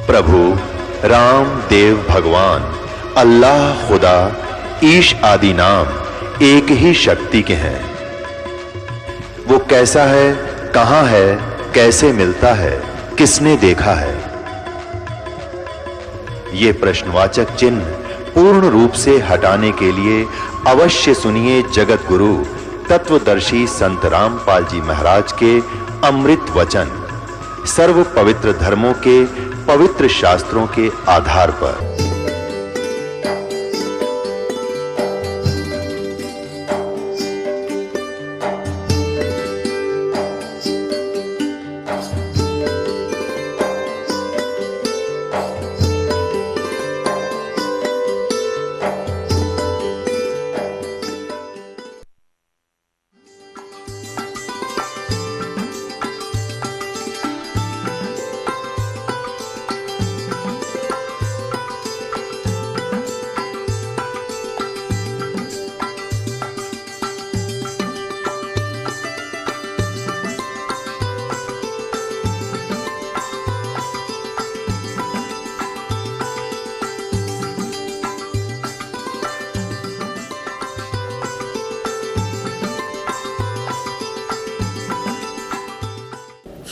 प्रभु राम देव भगवान अल्लाह खुदा ईश आदि नाम एक ही शक्ति के हैं। वो कैसा है, कहां है, कैसे मिलता है, किसने देखा है? ये प्रश्नवाचक चिन्ह पूर्ण रूप से हटाने के लिए अवश्य सुनिए जगत गुरु तत्वदर्शी संत रामपाल जी महाराज के अमृत वचन, सर्व पवित्र धर्मों के पवित्र शास्त्रों के आधार पर।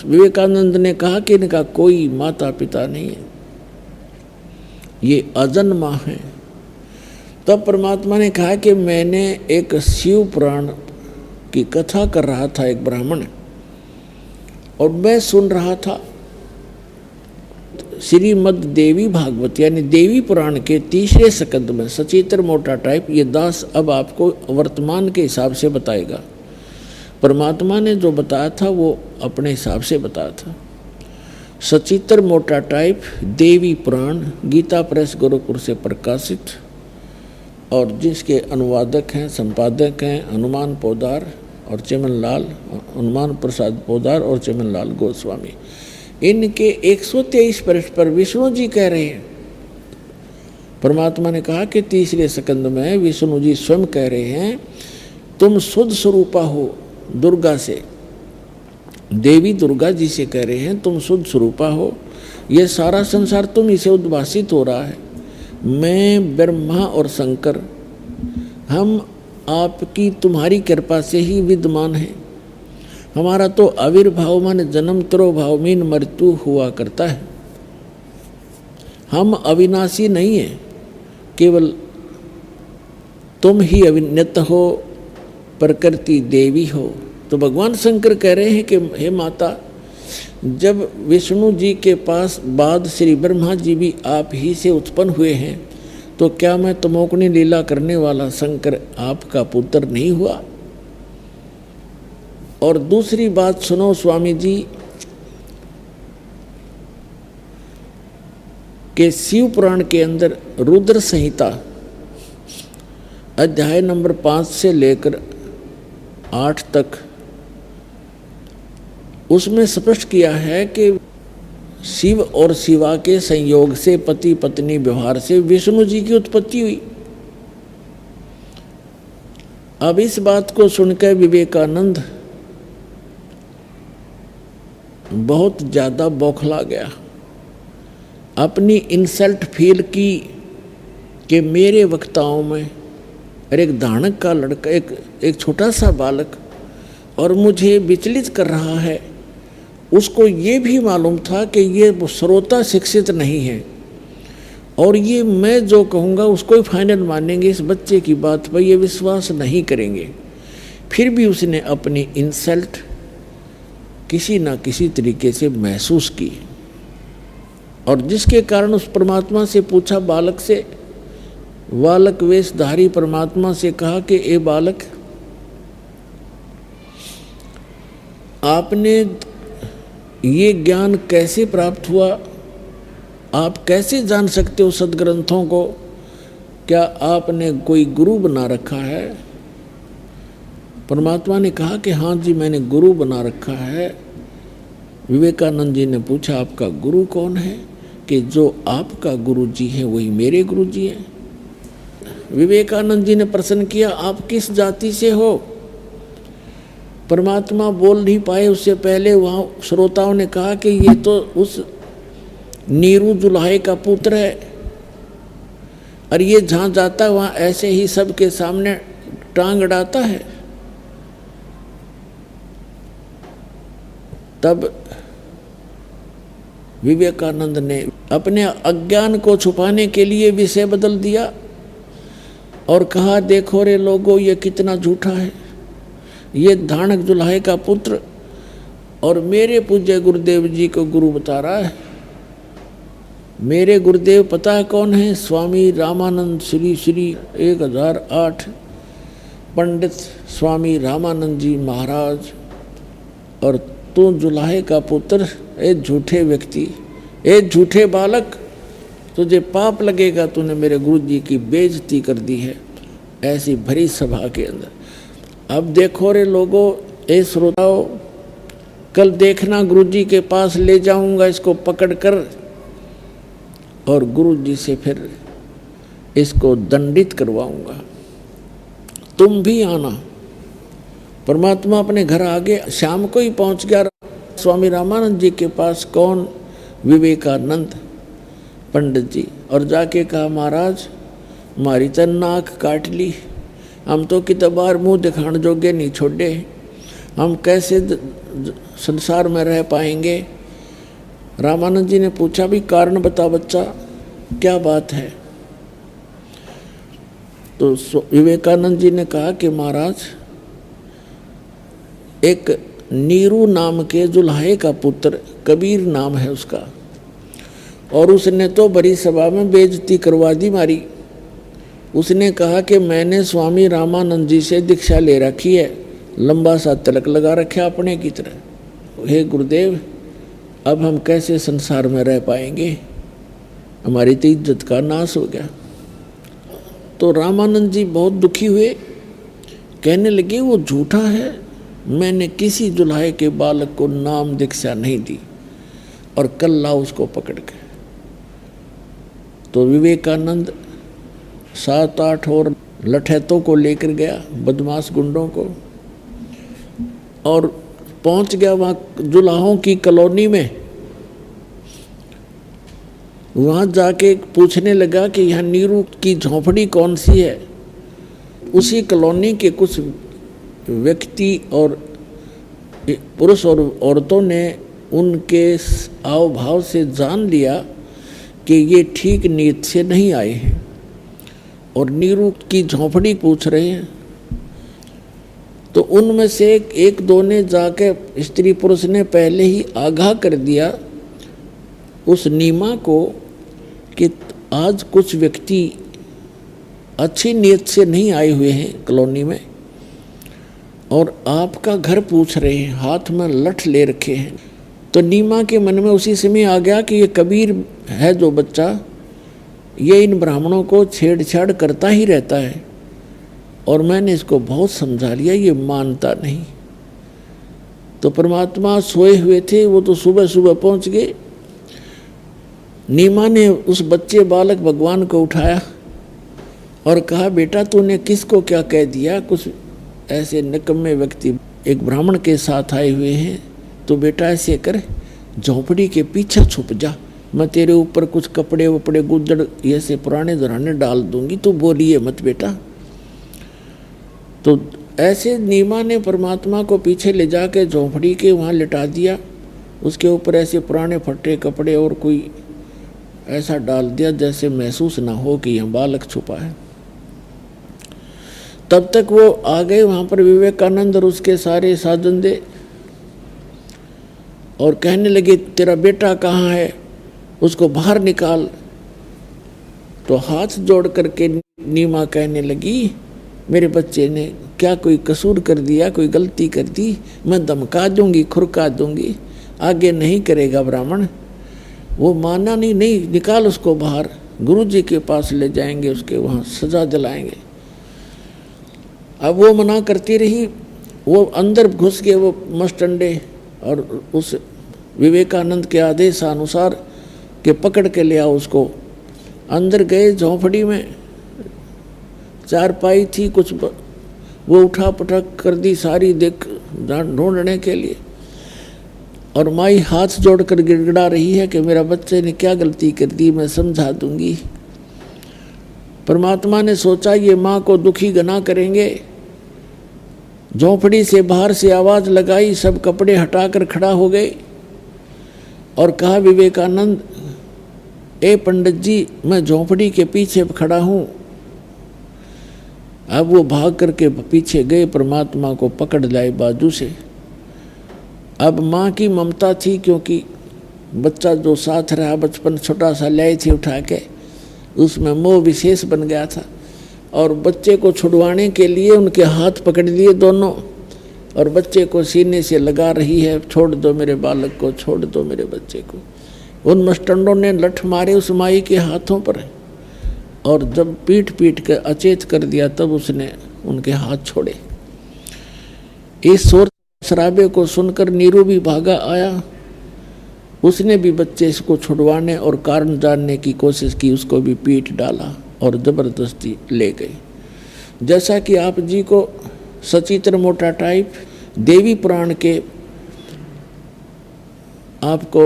विवेकानंद ने कहा कि इनका कोई माता पिता नहीं है, ये अजन्मा है। तब परमात्मा ने कहा कि मैंने एक शिव पुराण की कथा कर रहा था, एक ब्राह्मण, और मैं सुन रहा था श्रीमद् देवी भागवत यानी देवी पुराण के तीसरे स्कंद में सचित्र मोटा टाइप, ये दास अब आपको वर्तमान के हिसाब से बताएगा। परमात्मा ने जो बताया था वो अपने हिसाब से बताया था। सचित्र मोटा टाइप देवी पुराण गीता प्रेस गोरखपुर से प्रकाशित, और जिसके अनुवादक हैं, संपादक हैं हनुमान पोदार और चमनलाल, हनुमान प्रसाद पोदार और चमनलाल गोस्वामी। इनके 123 पृष्ठ पर विष्णु जी कह रहे हैं, परमात्मा ने कहा कि तीसरे स्कंद में विष्णु जी स्वयं कह रहे हैं, तुम शुद्ध स्वरूपा हो दुर्गा से, देवी दुर्गा जी से कह रहे हैं तुम शुद्ध स्वरूपा हो, ये सारा संसार तुम इसे उद्भासित हो रहा है। मैं ब्रह्मा और शंकर हम आपकी तुम्हारी कृपा से ही विद्यमान है। हमारा तो आविर्भाव माने जन्म तिरोभाव मीन मृत्यु हुआ करता है। हम अविनाशी नहीं है, केवल तुम ही अविनित हो, प्रकृति देवी हो। तो भगवान शंकर कह रहे हैं कि हे माता, जब विष्णु जी के पास बाद श्री ब्रह्मा जी भी आप ही से उत्पन्न हुए हैं, तो क्या मैं तमोगुणी लीला करने वाला शंकर आपका पुत्र नहीं हुआ? और दूसरी बात सुनो स्वामी जी, के शिव पुराण के अंदर रुद्र संहिता अध्याय नंबर 5 से लेकर 8 तक, उसमें स्पष्ट किया है कि शिव और शिवा के संयोग से पति पत्नी व्यवहार से विष्णु जी की उत्पत्ति हुई। अब इस बात को सुनकर विवेकानंद बहुत ज़्यादा बौखला गया, अपनी इंसल्ट फील की कि मेरे वक्ताओं में एक दानक का लड़का, एक छोटा सा बालक और मुझे विचलित कर रहा है। उसको ये भी मालूम था कि ये श्रोता शिक्षित नहीं है और ये मैं जो कहूँगा उसको ही फाइनल मानेंगे, इस बच्चे की बात पर ये विश्वास नहीं करेंगे। फिर भी उसने अपनी इंसल्ट किसी ना किसी तरीके से महसूस की, और जिसके कारण उस परमात्मा से पूछा, बालक से, बालक वेशधारी परमात्मा से कहा कि ए बालक, आपने ये ज्ञान कैसे प्राप्त हुआ? आप कैसे जान सकते हो सदग्रंथों को? क्या आपने कोई गुरु बना रखा है? परमात्मा ने कहा कि हाँ जी, मैंने गुरु बना रखा है। विवेकानंद जी ने पूछा, आपका गुरु कौन है? कि जो आपका गुरु जी है वही मेरे गुरु जी हैं। विवेकानंद जी ने प्रश्न किया, आप किस जाति से हो? परमात्मा बोल नहीं पाए, उससे पहले वहाँ श्रोताओं ने कहा कि ये तो उस नीरू जुल्हे का पुत्र है, और ये जहाँ जाता है वहाँ ऐसे ही सबके सामने टांग अड़ाता है। तब विवेकानंद ने अपने अज्ञान को छुपाने के लिए विषय बदल दिया और कहा, देखो रे लोगों, ये कितना झूठा है। ये धानक जुल्हे का पुत्र और मेरे पूज्य गुरुदेव जी को गुरु बता रहा है। मेरे गुरुदेव पता है कौन है? स्वामी रामानंद श्री 1008 पंडित स्वामी रामानंद जी महाराज। और तू जुल्हे का पुत्र, ए झूठे व्यक्ति, ए झूठे बालक, तुझे पाप लगेगा, तूने मेरे गुरु जी की बेइज्जती कर दी है ऐसी भरी सभा के अंदर। अब देखो रे लोगों, ए श्रोताओ, कल देखना गुरु जी के पास ले जाऊंगा इसको पकड़कर, और गुरु जी से फिर इसको दंडित करवाऊंगा। तुम भी आना। परमात्मा अपने घर आगे शाम को ही पहुंच गया स्वामी रामानंद जी के पास। कौन? विवेकानंद पंडित जी। और जाके कहा, महाराज मारी तो नाक काट ली, हम तो कितने बार मुंह दिखाने जोगे नहीं छोड़े, हम कैसे संसार में रह पाएंगे। रामानंद जी ने पूछा, भी कारण बता बच्चा, क्या बात है? तो विवेकानंद जी ने कहा कि महाराज, एक नीरू नाम के जुल्हे का पुत्र, कबीर नाम है उसका, और उसने तो बड़ी सभा में बेइज्जती करवा दी मारी। उसने कहा कि मैंने स्वामी रामानंद जी से दीक्षा ले रखी है, लंबा सा तिलक लगा रखा अपने की तरह। हे गुरुदेव, अब हम कैसे संसार में रह पाएंगे, हमारी तो इज्जत का नाश हो गया। तो रामानंद जी बहुत दुखी हुए, कहने लगे, वो झूठा है, मैंने किसी जुल्हे के बालक को नाम दीक्षा नहीं दी, और कल लाओ उसको पकड़ के। तो विवेकानंद 7-8 और लठैतों को लेकर गया, बदमाश गुंडों को, और पहुंच गया वहाँ जुल्हों की कॉलोनी में। वहाँ जाके पूछने लगा कि यहाँ नीरू की झोंपड़ी कौन सी है। उसी कॉलोनी के कुछ व्यक्ति और पुरुष और औरतों ने उनके आव भाव से जान लिया कि ये ठीक नीयत से नहीं आए हैं और नीरू की झोंपड़ी पूछ रहे हैं। तो उनमें से एक दो ने जाके, स्त्री पुरुष ने पहले ही आगाह कर दिया उस नीमा को कि आज कुछ व्यक्ति अच्छी नीयत से नहीं आए हुए हैं कॉलोनी में, और आपका घर पूछ रहे हैं, हाथ में लठ ले रखे हैं। तो नीमा के मन में उसी समय आ गया कि ये कबीर है जो बच्चा, ये इन ब्राह्मणों को छेड़छाड़ करता ही रहता है, और मैंने इसको बहुत समझा लिया, ये मानता नहीं। तो परमात्मा सोए हुए थे, वो तो सुबह सुबह पहुंच गए। नीमा ने उस बच्चे बालक भगवान को उठाया और कहा, बेटा तूने किसको क्या कह दिया? कुछ ऐसे निकम्मे व्यक्ति एक ब्राह्मण के साथ आए हुए हैं, तो बेटा ऐसे कर, झोंपड़ी के पीछे छुप जा, मैं तेरे ऊपर कुछ कपड़े वपड़े गुदड़ ये से पुराने जराने डाल दूंगी, तो बोलिए मत बेटा। तो ऐसे नीमा ने परमात्मा को पीछे ले जाके झोंपड़ी के वहाँ लिटा दिया, उसके ऊपर ऐसे पुराने फटे कपड़े और कोई ऐसा डाल दिया जैसे महसूस ना हो कि यहाँ बालक छुपा है। तब तक वो आ गए वहाँ पर विवेकानंद और उसके सारे साजंदे, और कहने लगे, तेरा बेटा कहाँ है, उसको बाहर निकाल। तो हाथ जोड़ करके नीमा कहने लगी, मेरे बच्चे ने क्या कोई कसूर कर दिया, कोई गलती कर दी, मैं धमका दूंगी, खुरका दूंगी, आगे नहीं करेगा ब्राह्मण। वो माना नहीं, निकाल उसको बाहर, गुरु जी के पास ले जाएंगे, उसके वहाँ सजा दिलाएंगे। अब वो मना करती रही, वो अंदर घुस गए वो मस्टंडे, और उस विवेकानंद के आदेशानुसार के पकड़ के ले आओ उसको। अंदर गए झोंपड़ी में, चारपाई थी, कुछ वो उठा पटक कर दी सारी, देख ढूंढने के लिए। और माई हाथ जोड़कर गिड़गिड़ा रही है कि मेरा बच्चे ने क्या गलती कर दी, मैं समझा दूंगी। परमात्मा ने सोचा ये माँ को दुखी गना करेंगे। झोंपड़ी से बाहर से आवाज लगाई, सब कपड़े हटाकर खड़ा हो गए और कहा, विवेकानंद, ए पंडित जी, मैं झोंपड़ी के पीछे खड़ा हूं। अब वो भाग करके पीछे गए, परमात्मा को पकड़ लाए बाजू से। अब माँ की ममता थी, क्योंकि बच्चा जो साथ रहा बचपन छोटा सा लाई थी उठा के, उसमें मोह विशेष बन गया था और बच्चे को छुड़वाने के लिए उनके हाथ पकड़ लिए दोनों और बच्चे को सीने से लगा रही है, छोड़ दो मेरे बालक को, छोड़ दो मेरे बच्चे को। उन मस्टंडों ने लठ मारे उस माई के हाथों पर और जब पीट पीट कर अचेत कर दिया तब उसने उनके हाथ छोड़े। इस शोर शराबे को सुनकर नीरू भी भागा आया। उसने भी बच्चे को छुड़वाने और कारण जानने की कोशिश की, उसको भी पीट डाला और जबरदस्ती ले गए। जैसा कि आप जी को सचित्र मोटा टाइप देवी पुराण के आपको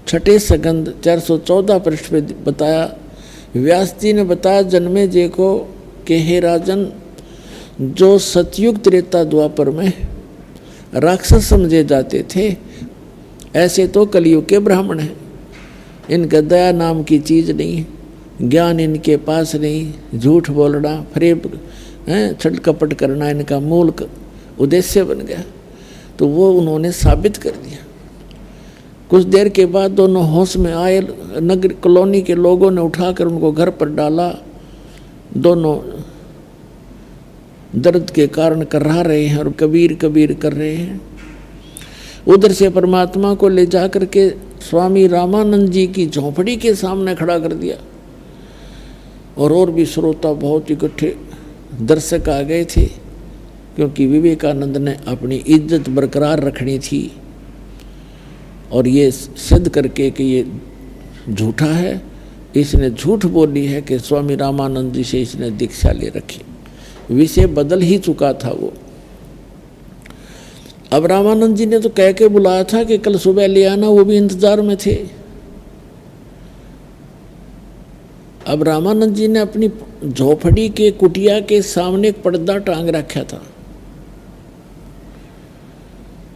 छठे सकंद 414 पृष्ठ पे बताया। व्यास जी ने बताया जन्मे जी को कि हे राजन, जो सतयुग त्रेता द्वापर में राक्षस समझे जाते थे, ऐसे तो कलयुग के ब्राह्मण हैं। इनका दया नाम की चीज नहीं, ज्ञान इनके पास नहीं, झूठ बोलना, फरेब छल कपट करना इनका मूल उद्देश्य बन गया। तो वो उन्होंने साबित कर दिया। कुछ देर के बाद दोनों होश में आए। नगर कॉलोनी के लोगों ने उठाकर उनको घर पर डाला। दोनों दर्द के कारण कर्रा रहे हैं और कबीर कबीर कर रहे हैं। उधर से परमात्मा को ले जाकर के स्वामी रामानंद जी की झोंपड़ी के सामने खड़ा कर दिया और भी श्रोता बहुत इकट्ठे दर्शक आ गए थे, क्योंकि विवेकानंद ने अपनी इज्जत बरकरार रखनी थी और ये सिद्ध करके कि ये झूठा है, इसने झूठ बोली है कि स्वामी रामानंद जी से इसने दीक्षा ले रखी। विषय बदल ही चुका था वो। अब रामानंद जी ने तो कह के बुलाया था कि कल सुबह ले आना, वो भी इंतजार में थे। अब रामानंद जी ने अपनी झोपड़ी के कुटिया के सामने एक पर्दा टांग रखा था।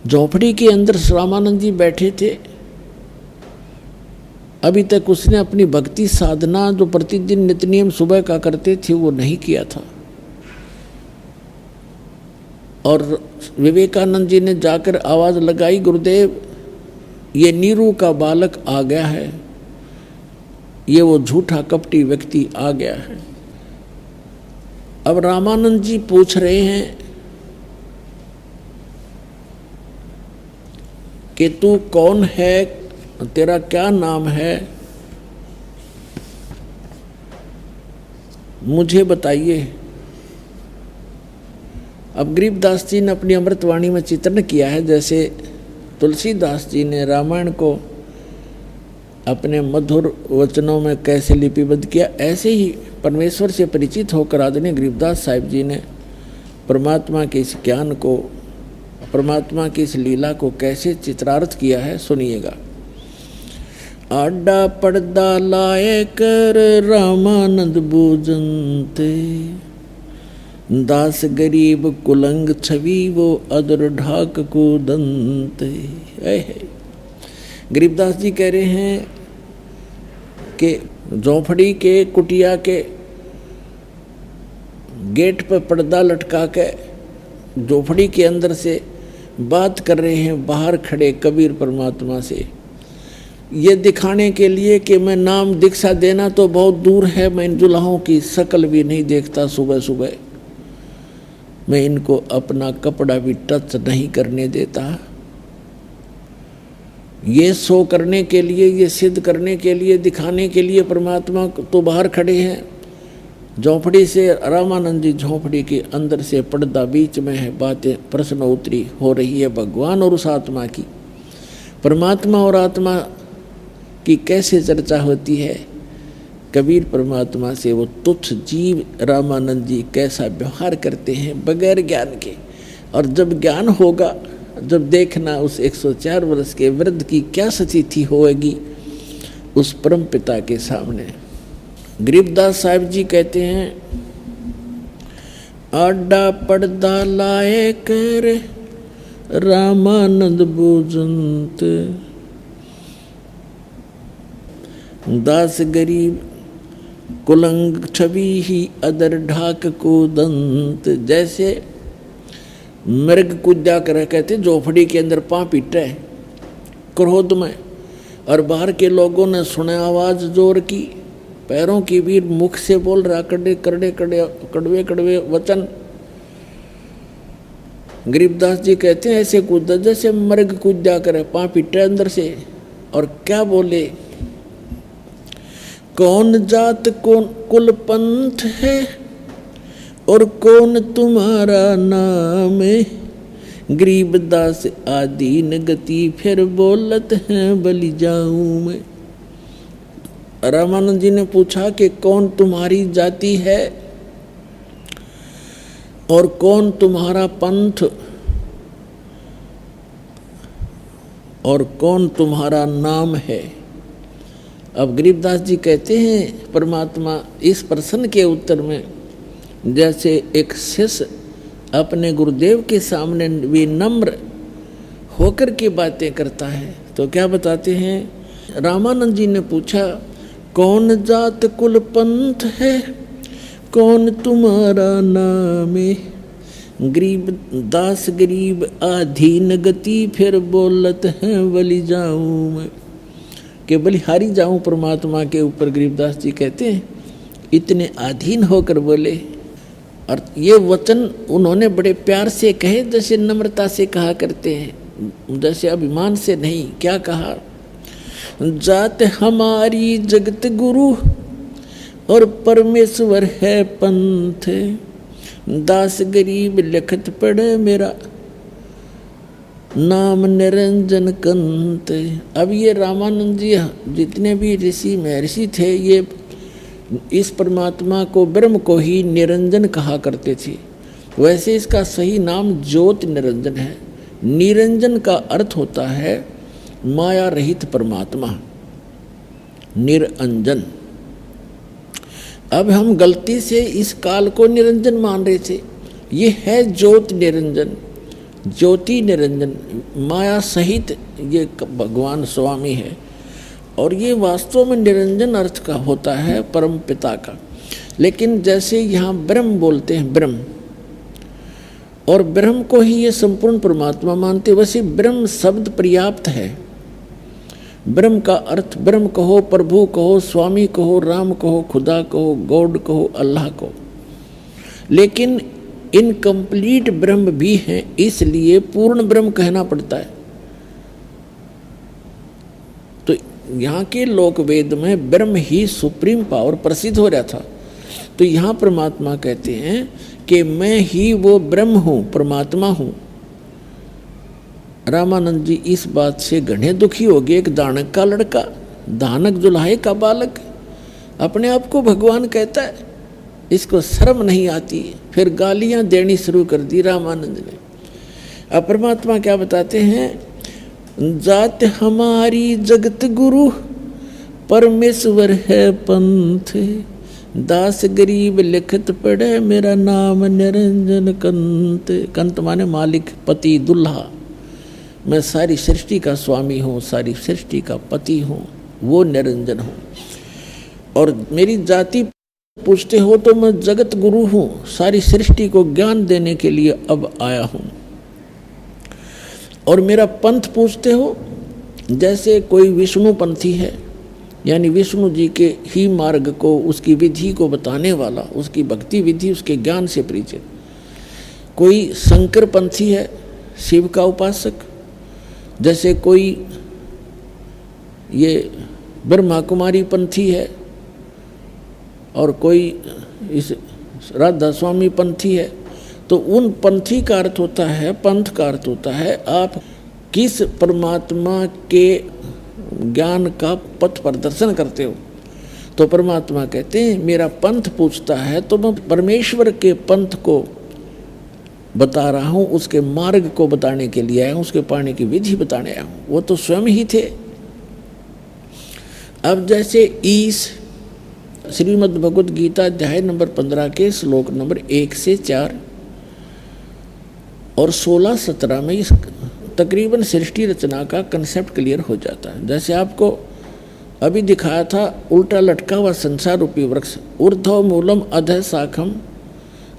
झोपड़ी के अंदर रामानंद जी बैठे थे। अभी तक उसने अपनी भक्ति साधना जो प्रतिदिन नित्य नियम सुबह का करते थे वो नहीं किया था। और विवेकानंद जी ने जाकर आवाज लगाई, गुरुदेव, ये नीरू का बालक आ गया है, ये वो झूठा कपटी व्यक्ति आ गया है। अब रामानंद जी पूछ रहे हैं कि तू कौन है, तेरा क्या नाम है, मुझे बताइए। अब गरीबदास जी ने अपनी अमृतवाणी में चित्रण किया है, जैसे तुलसीदास जी ने रामायण को अपने मधुर वचनों में कैसे लिपिबद्ध किया, ऐसे ही परमेश्वर से परिचित होकर आदरणीय गरीबदास साहिब जी ने परमात्मा के इस ज्ञान को, परमात्मा की इस लीला को कैसे चित्रार्थ किया है, सुनिएगा। आडा पर्दा लाए कर रामानंद बूझनते, दास गरीब कुलंग छवि वो अदर ढाक को दंते। गरीबदास जी कह रहे हैं कि झोंपड़ी के कुटिया के गेट पर पर्दा लटका के झोंपड़ी के अंदर से बात कर रहे हैं बाहर खड़े कबीर परमात्मा से, ये दिखाने के लिए कि मैं नाम दीक्षा देना तो बहुत दूर है, मैं इन दुल्हों की शक्ल भी नहीं देखता, सुबह सुबह मैं इनको अपना कपड़ा भी टच नहीं करने देता। ये शो करने के लिए, ये सिद्ध करने के लिए, दिखाने के लिए परमात्मा तो बाहर खड़े हैं। झोंपड़ी से रामानंद जी झोंपड़ी के अंदर से पर्दा बीच में है, बातें प्रश्न उत्तरी हो रही है भगवान और उस आत्मा की। परमात्मा और आत्मा की कैसे चर्चा होती है, कबीर परमात्मा से वो तुच्छ जीव रामानंद जी कैसा व्यवहार करते हैं बगैर ज्ञान के। और जब ज्ञान होगा जब देखना उस 104 वर्ष के वृद्ध की क्या स्थिति होगी उस परम पिता के सामने। गरीबदास साहिब जी कहते हैं, आडा पर्दा लाए कर रामानंद बूझंत, दास गरीब कुलंग छवि ही अदर ढाक को दंत। जैसे मृग कूदा कर कहते झोपड़ी के अंदर पाँव पीटे क्रोध में, और बाहर के लोगों ने सुने आवाज जोर की, पैरों की भी मुख से बोल रहा कड़े कड़े कड़वे कड़वे वचन। गरीबदास जी कहते हैं ऐसे कूदा जैसे मृग कूदा करे पाँव पीटे अंदर से, और क्या बोले, कौन जात कौन कुल पंथ है और कौन तुम्हारा नाम है, गरीबदास आदीन गति फिर बोलत हैं बलि जाऊं मैं। रामानंद जी ने पूछा कि कौन तुम्हारी जाति है और कौन तुम्हारा पंथ और कौन तुम्हारा नाम है। अब गरीबदास जी कहते हैं परमात्मा इस प्रश्न के उत्तर में जैसे एक शिष्य अपने गुरुदेव के सामने विनम्र होकर के बातें करता है, तो क्या बताते हैं, रामानंद जी ने पूछा कौन जात कुल पंथ है, कौन तुम्हारा नाम है, गरीब दास गरीब आधीन गति फिर बोलत है बलि जाऊं मैं, कि बलिहारी जाऊं परमात्मा के ऊपर। गरीबदास जी कहते हैं इतने अधीन होकर बोले, और ये वचन उन्होंने बड़े प्यार से कहे, जैसे नम्रता से कहा करते हैं, जैसे अभिमान से नहीं। क्या कहा, जात हमारी जगत गुरु और परमेश्वर है पंथ, दास गरीब लिखत पढ़े मेरा नाम निरंजन कंत। अब ये रामानंद जी जितने भी ऋषि महर्षि थे, ये इस परमात्मा को ब्रह्म को ही निरंजन कहा करते थे। वैसे इसका सही नाम ज्योत निरंजन है। निरंजन का अर्थ होता है माया रहित परमात्मा, निरंजन। अब हम गलती से इस काल को निरंजन मान रहे थे, ये है ज्योत निरंजन, ज्योति निरंजन, माया सहित ये भगवान स्वामी है। और ये वास्तव में निरंजन अर्थ का होता है परम पिता का। लेकिन जैसे यहाँ ब्रह्म बोलते हैं, ब्रह्म, और ब्रह्म को ही ये संपूर्ण परमात्मा मानते, वैसे ब्रह्म शब्द पर्याप्त है। ब्रह्म का अर्थ ब्रह्म कहो, प्रभु कहो, स्वामी कहो, राम कहो, खुदा कहो, गॉड कहो, अल्लाह कहो। लेकिन इनकम्प्लीट ब्रह्म भी हैं, इसलिए पूर्ण ब्रह्म कहना पड़ता है। तो यहाँ के लोक वेद में ब्रह्म ही सुप्रीम पावर प्रसिद्ध हो रहा था। तो यहाँ परमात्मा कहते हैं कि मैं ही वो ब्रह्म हूँ, परमात्मा हूँ। रामानंद जी इस बात से घने दुखी हो गए। एक दानक का लड़का, दानक जुलाहे का बालक अपने आप को भगवान कहता है, इसको शर्म नहीं आती। फिर गालियां देनी शुरू कर दी रामानंद ने। अब परमात्मा क्या बताते हैं, जात हमारी जगत गुरु परमेश्वर है पंथ, दास गरीब लिखत पढ़े मेरा नाम निरंजन कंत। कंत माने मालिक, पति, दुल्हा। मैं सारी सृष्टि का स्वामी हूँ, सारी सृष्टि का पति हूँ, वो निरंजन हूँ। और मेरी जाति पूछते हो तो मैं जगत गुरु हूँ, सारी सृष्टि को ज्ञान देने के लिए अब आया हूँ। और मेरा पंथ पूछते हो, जैसे कोई विष्णु पंथी है, यानी विष्णु जी के ही मार्ग को, उसकी विधि को बताने वाला, उसकी भक्ति विधि, उसके ज्ञान से परिचित। कोई शंकर पंथी है, शिव का उपासक। जैसे कोई ये ब्रह्मा कुमारी पंथी है, और कोई इस राधा स्वामी पंथी है। तो उन पंथी का अर्थ होता है, पंथ का अर्थ होता है आप किस परमात्मा के ज्ञान का पथ प्रदर्शन करते हो। तो परमात्मा कहते हैं मेरा पंथ पूछता है तो मैं परमेश्वर के पंथ को बता रहा हूँ, उसके मार्ग को बताने के लिए आया हूँ, उसके पाने की विधि बताने आया हूँ। वो तो स्वयं ही थे। अब जैसे ईश श्रीमद् भगवद गीता अध्याय नंबर 15 के श्लोक नंबर 1 से 4 और 16-17 में इस तकरीबन सृष्टि रचना का कंसेप्ट क्लियर हो जाता है। जैसे आपको अभी दिखाया था, उल्टा लटका हुआ संसार रूपी वृक्ष, ऊर्ध्व मूलम अधः शाखम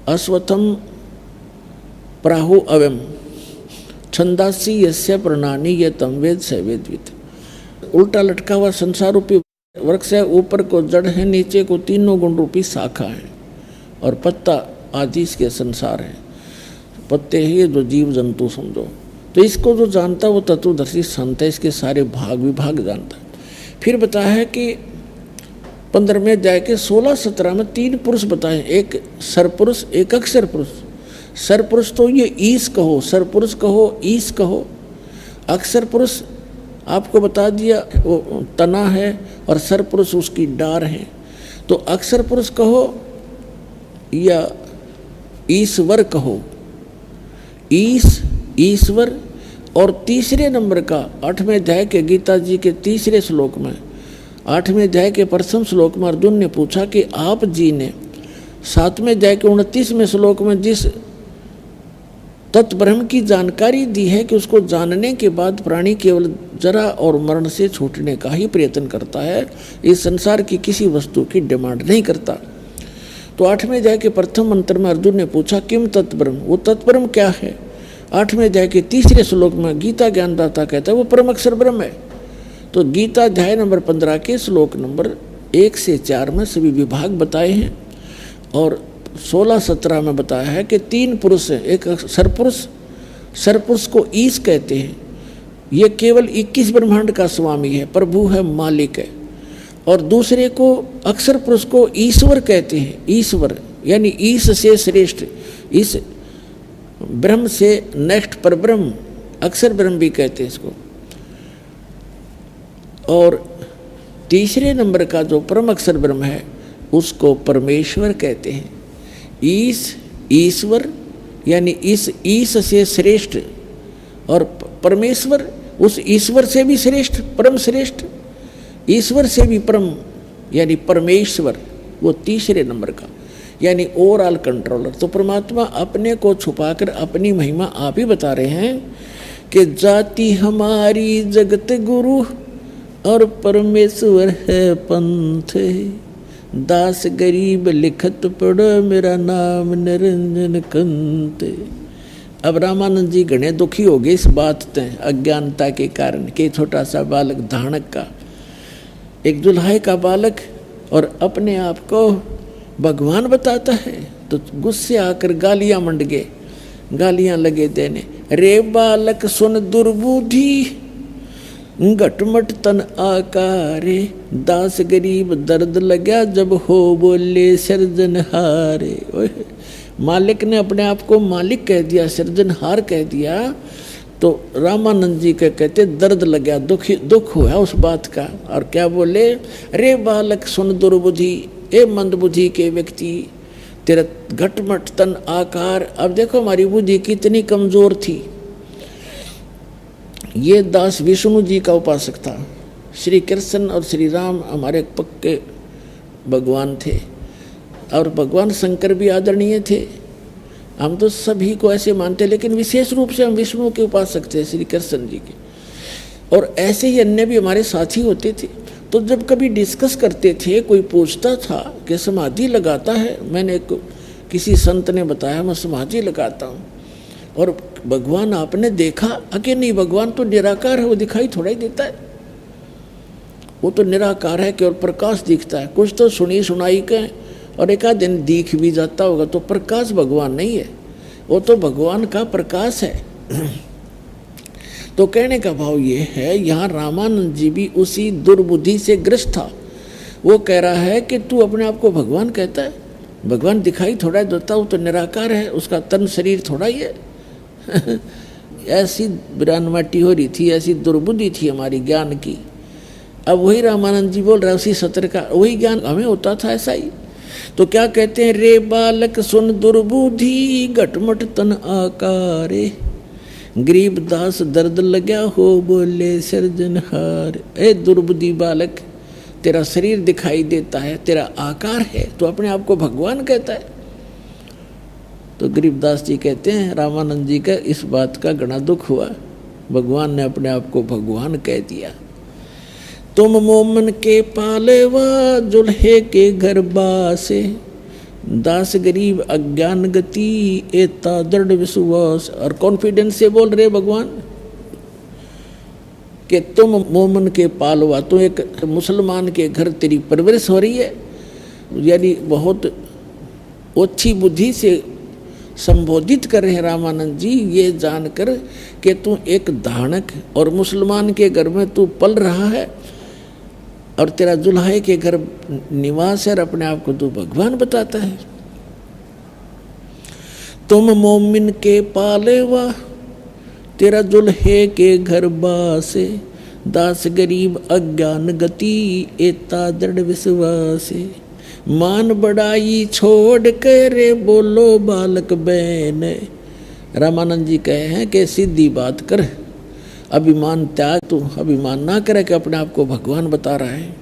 अश्वत्थम प्राहु अवम छंदासी यस्य प्रणानी ये तम वेद स वेदवित। उल्टा लटका हुआ संसार रूपी वृक्ष है, ऊपर को जड़ है, नीचे को तीनों गुण रूपी शाखा है और पत्ता आदि इसके संसार है। पत्ते ही जो जीव जंतु समझो। तो इसको जो जानता वो तत्वदर्शी संत है, इसके सारे भाग विभाग जानता है। फिर बताया है कि 15वें अध्याय के 16-17 में 3 पुरुष बताए, एक सरपुरुष एक अक्षर पुरुष। सरपुरुष तो ये ईश कहो, सरपुरुष कहो, ईश कहो। अक्षर पुरुष आपको बता दिया वो तना है और सरपुरुष उसकी डार है। तो अक्षर पुरुष कहो या ईश्वर कहो, ईश ईश्वर। और तीसरे नंबर का 8वें अध्याय के गीता जी के तीसरे श्लोक में, 8वें अध्याय के प्रथम श्लोक में अर्जुन ने पूछा कि आप जी ने 7वें अध्याय के 29वें श्लोक में जिस तत्ब्रह्म की जानकारी दी है कि उसको जानने के बाद प्राणी केवल जरा और मरण से छूटने का ही प्रयत्न करता है, इस संसार की किसी वस्तु की डिमांड नहीं करता। तो 8वें अध्याय के प्रथम मंत्र में अर्जुन ने पूछा किम तत्ब्रह्म, वो तत्ब्रह्म क्या है। 8वें अध्याय के तीसरे श्लोक में गीता ज्ञानदाता कहता है वो परम अक्षर ब्रह्म है। तो गीता अध्याय नंबर 15 के श्लोक नंबर 1 से 4 में सभी विभाग बताए हैं और 16-17 में बताया है कि 3 पुरुष हैं। एक सरपुरुष, सरपुरुष को ईश कहते हैं, ये केवल 21 ब्रह्मांड का स्वामी है, प्रभु है, मालिक है। और दूसरे को अक्षर पुरुष को ईश्वर कहते हैं, ईश्वर यानी ईश से श्रेष्ठ, इस ब्रह्म से नेक्स्ट पर ब्रह्म, अक्षर ब्रह्म भी कहते हैं इसको। और तीसरे नंबर का जो परम अक्षर ब्रह्म है उसको परमेश्वर कहते हैं। ईश ईश्वर यानी इस ईश से श्रेष्ठ और परमेश्वर उस ईश्वर से भी श्रेष्ठ, परम श्रेष्ठ, ईश्वर से भी परम यानी परमेश्वर, वो तीसरे नंबर का यानी ओवरऑल कंट्रोलर। तो परमात्मा अपने को छुपाकर अपनी महिमा आप ही बता रहे हैं कि जाति हमारी जगत गुरु और परमेश्वर है पंथ, दास गरीब लिखत पढ़ो मेरा नाम निरंजन कंत। अब रामानंद जी घने दुखी हो गए इस बात से, अज्ञानता के कारण कि छोटा सा बालक धानक का, एक दुल्हाई का बालक और अपने आप को भगवान बताता है। तो गुस्से आकर गालियां मंड गए, गालियां लगे देने, रे बालक सुन दुर्बुद्धि घटमट तन आकारे, दास गरीब दर्द लगा जब हो बोले सृजनहारे। मालिक ने अपने आप को मालिक कह दिया, सृजनहार कह दिया। तो रामानंद जी के कहते दर्द लगा, दुख हुआ उस बात का। और क्या बोले, रे बालक सुन दुर्बुद्धि, ए मंदबुद्धि के व्यक्ति, तेरा घटमट तन आकार। अब देखो हमारी बुद्धि कितनी कमजोर थी। ये दास विष्णु जी का उपासक था, श्री कृष्ण और श्री राम हमारे पक्के भगवान थे और भगवान शंकर भी आदरणीय थे। हम तो सभी को ऐसे मानते, लेकिन विशेष रूप से हम विष्णु के उपासक थे, श्री कृष्ण जी के। और ऐसे ही अन्य भी हमारे साथी होते थे। तो जब कभी डिस्कस करते थे, कोई पूछता था कि समाधि लगाता है, मैंने किसी संत ने बताया मैं समाधि लगाता हूँ। और भगवान आपने देखा? अके नहीं, भगवान तो निराकार है, वो दिखाई थोड़ा ही देता है, वो तो निराकार है, केवल प्रकाश दिखता है। कुछ तो सुनी सुनाई के और एक आध दिन दिख भी जाता होगा, तो प्रकाश भगवान नहीं है, वो तो भगवान का प्रकाश है। तो कहने का भाव ये है, यहाँ रामानंद जी भी उसी दुर्बुद्धि से ग्रस्त था। वो कह रहा है कि तू अपने आप को भगवान कहता है, भगवान दिखाई थोड़ा देता, वो तो निराकार है, उसका तन शरीर थोड़ा ही है। ऐसी बिरानवाटी हो रही थी, ऐसी दुर्बुद्धि थी हमारी ज्ञान की। अब वही रामानंद जी बोल रहे, उसी सत्र का वही ज्ञान हमें होता था ऐसा ही। तो क्या कहते हैं, रे बालक सुन दुर्बुद्धि घटमट तन आकारे, गरीब दास दर्द लग्या हो बोले सिरजनहार। ए दुर्बुद्धि बालक, तेरा शरीर दिखाई देता है, तेरा आकार है, तो अपने आप को भगवान कहता है। तो गरीबदास जी कहते हैं रामानंद जी का इस बात का घना दुख हुआ, भगवान ने अपने आप को भगवान कह दिया। तुम मोमन के पालेवा जुल्हे के घर बासे, दास गरीब अज्ञान गति एता दृढ़ विश्वास। और कॉन्फिडेंस से बोल रहे भगवान कि तुम मोमन के पालवा, तो एक मुसलमान के घर तेरी परवरिश हो रही है, यानी बहुत अच्छी बुद्धि से संबोधित कर रहे हैं रामानंद जी, ये जानकर कि तू एक धानक और मुसलमान के घर में तू पल रहा है और तेरा जुल्हे के घर निवास है और अपने आप को तू भगवान बताता है। तुम मोमिन के पालेवा, तेरा जुल्हे के घर बासे, दास गरीब अज्ञान गति एता दृढ़ विश्वासे। मान बढ़ाई छोड़ कर बोलो बालक बैन। रामानंद जी कहे हैं कि सीधी बात कर, अभिमान त्याग, तू अभिमान ना करे कि अपने आप को भगवान बता रहा है।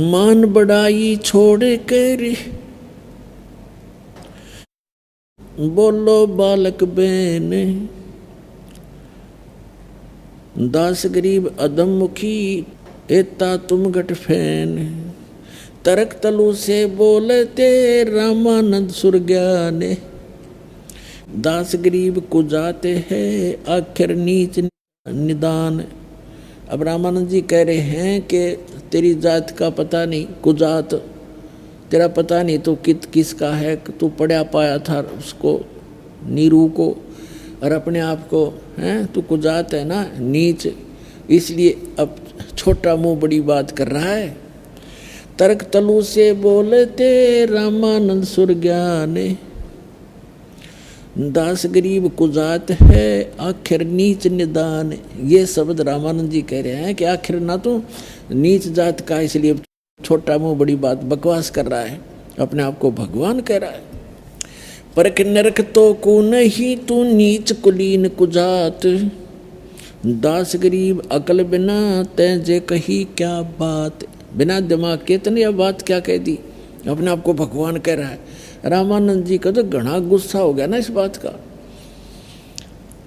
मान बढ़ाई छोड़ कर बोलो बालक बैन, दास गरीब अदम मुखी एता तुम गट फैन। तरक तलु से बोलते रामानंद सुरज्ञाने, दास गरीब को जाते हैं आखिर नीच निदान। अब रामानंद जी कह रहे हैं कि तेरी जात का पता नहीं, कुजात तेरा पता नहीं तो किसका है, तू पढ़ा पाया था उसको नीरू को, और अपने आप को हैं तू कुजात है ना, नीच, इसलिए अब छोटा मुंह बड़ी बात कर रहा है। तर्क तलु से बोलते रामानंद सुरज्ञाने, दास गरीब कुजात है आखिर नीच निदान। ये शब्द रामानंद जी कह रहे हैं कि आखिर ना तो नीच जात का, इसलिए छोटा मुंह बड़ी बात बकवास कर रहा है, अपने आप को भगवान कह रहा है। परख नरक तो को नहीं तू नीच कुलीन कुजात, दास गरीब अकल बिना तैजे कही क्या बात। बिना दिमाग के तने यह बात क्या कह दी, अपने आप को भगवान कह रहा है। रामानंद जी का तो घना गुस्सा हो गया ना इस बात का।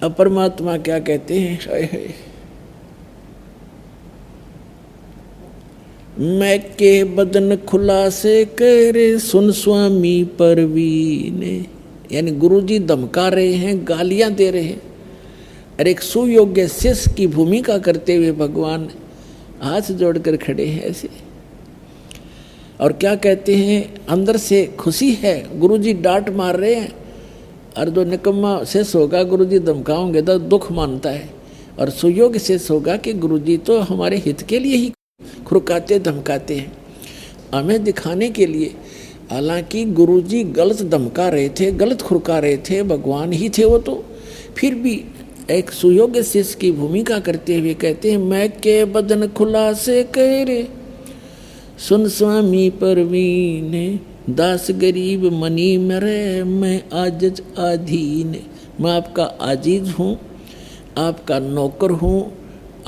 अब परमात्मा क्या कहते हैं, मैं के बदन खुलासे करे सुन स्वामी परवीन। यानी गुरुजी धमका रहे हैं, गालियां दे रहे हैं, और एक सुयोग्य शिष्य की भूमिका करते हुए भगवान हाथ जोड़कर खड़े हैं ऐसे। और क्या कहते हैं, अंदर से खुशी है, गुरुजी डांट मार रहे हैं, और जो निकम्मा शिष्य होगा गुरुजी धमकाओगे तो दुख मानता है, और सुयोग्य शिष्य होगा कि गुरुजी तो हमारे हित के लिए ही खुरकाते धमकाते हैं, हमें दिखाने के लिए। हालांकि गुरुजी गलत धमका रहे थे, गलत खुरका रहे थे, भगवान ही थे वो, तो फिर भी एक सुयोग्य शिष्य की भूमिका करते हुए कहते हैं, मैं के बदन खुला से करे सुन स्वामी परवीन, दास गरीब मनी मरे मैं आजिज आधीन। मैं आपका आजीज हूँ, आपका नौकर हूँ,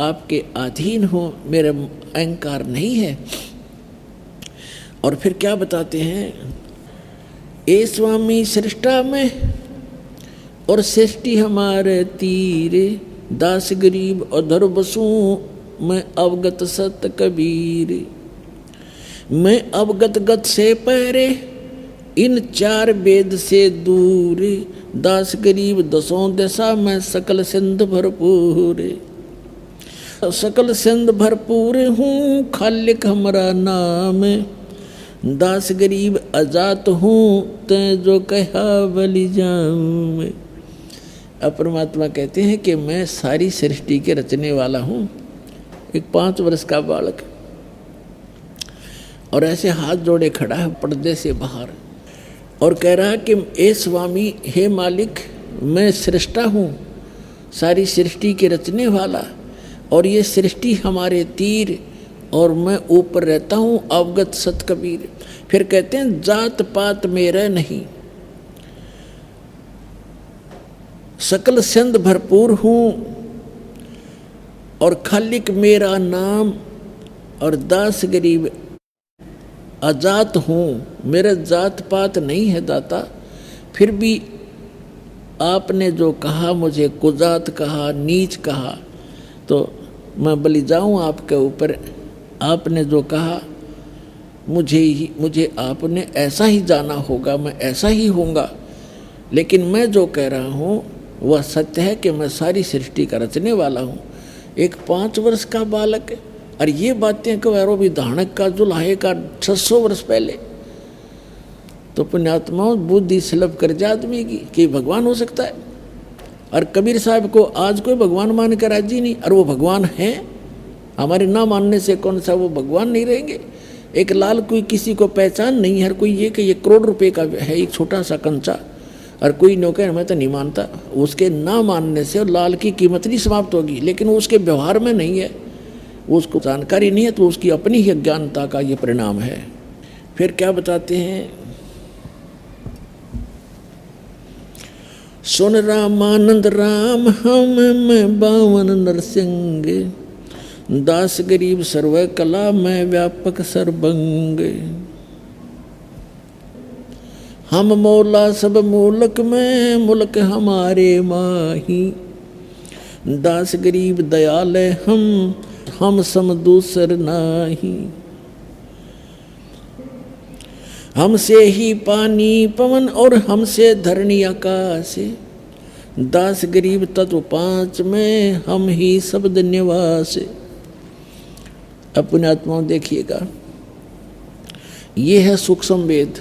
आपके अधीन हूँ, मेरा अहंकार नहीं है। और फिर क्या बताते हैं, ए स्वामी सृष्टा में और सृष्टि हमारे तीरे, दास गरीब अधर बसू मैं अवगत सत कबीर। मैं अवगत गत से पहरे इन चार वेद से दूर, दास गरीब दसों दशा में सकल सिंध भरपूर। सकल सिंध भरपूर हूँ खालिक हमारा नाम, दास गरीब अजात हूँ तै जो कहा बलि जाऊँ। अब परमात्मा कहते हैं कि मैं सारी सृष्टि के रचने वाला हूँ। एक 5 वर्ष का बालक और ऐसे हाथ जोड़े खड़ा है पर्दे से बाहर, और कह रहा कि ए स्वामी, हे मालिक, मैं सृष्टा हूँ, सारी सृष्टि के रचने वाला, और ये सृष्टि हमारे तीर और मैं ऊपर रहता हूँ अवगत सत कबीर। फिर कहते हैं जात पात मेरा नहीं, सकल सिंध भरपूर हूँ और खालिक मेरा नाम, और दास गरीब अजात हूँ, मेरा जात पात नहीं है दाता। फिर भी आपने जो कहा, मुझे कुजात कहा, नीच कहा, तो मैं बलि जाऊँ आपके ऊपर। आपने जो कहा मुझे आपने ऐसा ही जाना होगा, मैं ऐसा ही होऊंगा। लेकिन मैं जो कह रहा हूँ वह सत्य है कि मैं सारी सृष्टि का रचने वाला हूँ। एक 5 वर्ष का बालक, और ये बातें कहो भी धानक का जुलाहे का 600 वर्ष पहले, तो पुण्यात्माओं बुद्धि सुलभ कर जा आदमी की कि भगवान हो सकता है। और कबीर साहब को आज कोई भगवान मान कर राजी नहीं, और वो भगवान है। हमारे ना मानने से कौन सा वो भगवान नहीं रहेंगे। एक लाल कोई किसी को पहचान नहीं है, हर कोई ये कि ये करोड़ रुपए का है एक छोटा सा कंचा, और कोई नौकर मैं तो नहीं मानता। उसके ना मानने से लाल की कीमत नहीं समाप्त होगी, लेकिन उसके व्यवहार में नहीं है, उसको जानकारी नहीं है, तो उसकी अपनी ही अज्ञानता का ये परिणाम है। फिर क्या बताते हैं, सुन रामानंद राम हम मैं बावन नरसिंह, दास गरीब सर्व कला मैं व्यापक सर्वंग। हम मौला सब मूलक में मुल्क हमारे माही, दास गरीब दयाल हम सम दूसर नाही। हमसे ही पानी पवन और हमसे धरणी आकाश, दास गरीब तत्व 5 में हम ही शब्द निवास। अपने आत्माओं देखिएगा, ये है सूक्ष्म वेद,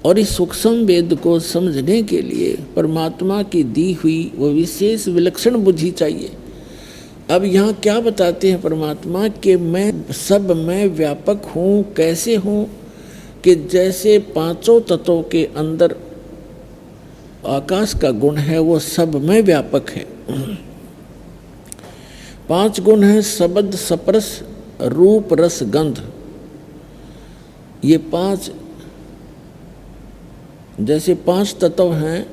और इस सूक्ष्म वेद को समझने के लिए परमात्मा की दी हुई वो विशेष विलक्षण बुद्धि चाहिए। अब यहाँ क्या बताते हैं परमात्मा कि मैं सब में व्यापक हूँ। कैसे हूँ कि जैसे 5 तत्वों के अंदर आकाश का गुण है वो सब में व्यापक है। 5 गुण हैं, शब्द स्पर्श रूप रस गंध। ये 5 जैसे 5 तत्व हैं,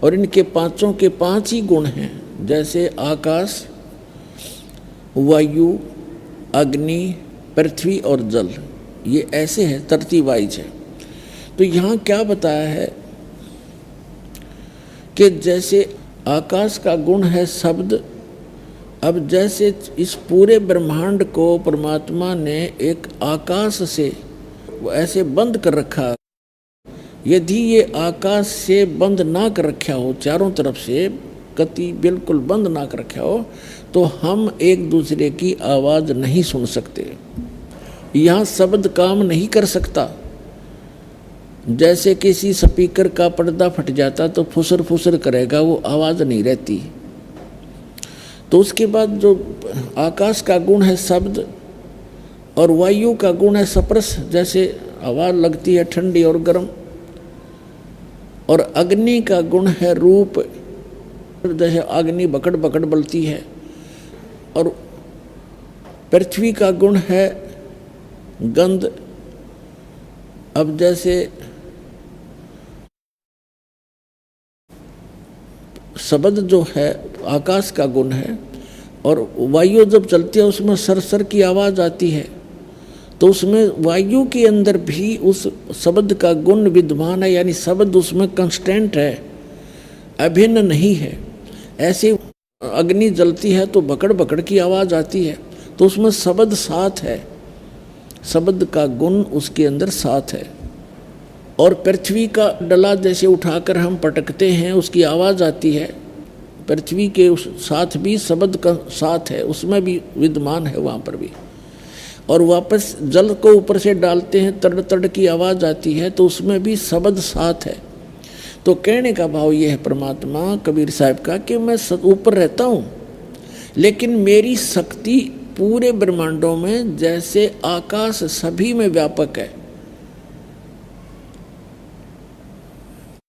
और इनके 5 के 5 ही गुण हैं, जैसे आकाश, वायु, अग्नि, पृथ्वी और जल। ये ऐसे है, तरतीब वाइज है। तो यहाँ क्या बताया है कि जैसे आकाश का गुण है शब्द, अब जैसे इस पूरे ब्रह्मांड को परमात्मा ने एक आकाश से ऐसे बंद कर रखा। यदि ये आकाश से बंद ना कर रखा हो, चारों तरफ से कति बिल्कुल बंद ना कर रखा हो, तो हम एक दूसरे की आवाज़ नहीं सुन सकते। यहाँ शब्द काम नहीं कर सकता। जैसे किसी स्पीकर का पर्दा फट जाता तो फुसर फुसर करेगा, वो आवाज़ नहीं रहती। तो उसके बाद जो आकाश का गुण है शब्द, और वायु का गुण है स्पर्श, जैसे हवा लगती है ठंडी और गर्म, और अग्नि का गुण है रूप, जैसे अग्नि बकड़ बकड़ बलती है, और पृथ्वी का गुण है गंध। अब जैसे शब्द जो है आकाश का गुण है, और वायु जब चलती है उसमें सरसर की आवाज़ आती है, तो उसमें वायु के अंदर भी उस शब्द का गुण विद्यमान है, यानी शब्द उसमें कंस्टेंट है, अभिन्न नहीं है। ऐसे अग्नि जलती है तो बकड़ बकड़ की आवाज़ आती है, तो उसमें शब्द साथ है, शब्द का गुण उसके अंदर साथ है। और पृथ्वी का डला जैसे उठाकर हम पटकते हैं, उसकी आवाज़ आती है, पृथ्वी के उस साथ भी शब्द का साथ है, उसमें भी विद्यमान है वहाँ पर भी। और वापस जल को ऊपर से डालते हैं, तड़ तड़ की आवाज़ आती है, तो उसमें भी शब्द साथ है। तो कहने का भाव ये है परमात्मा कबीर साहब का कि मैं ऊपर रहता हूँ, लेकिन मेरी शक्ति पूरे ब्रह्मांडों में जैसे आकाश सभी में व्यापक है,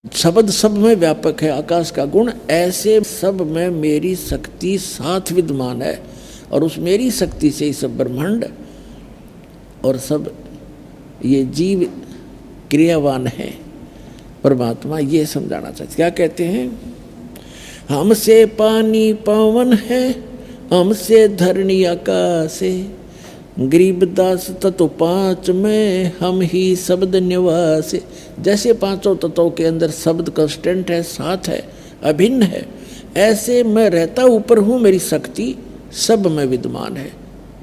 शब्द सब में व्यापक है आकाश का गुण, ऐसे सब में मेरी शक्ति साथ विद्यमान है। और उस मेरी शक्ति से ही सब ब्रह्मांड और सब ये जीव क्रियावान है। परमात्मा ये समझाना चाहते, क्या कहते हैं, हमसे पानी पवन है, हमसे धरणी आकाश है, गरीबदास तत्व पांच में हम ही शब्द निवास। जैसे पांचों तत्वों के अंदर शब्द कांस्टेंट है, साथ है, अभिन्न है, ऐसे मैं रहता ऊपर हूँ, मेरी शक्ति सब में विद्यमान है।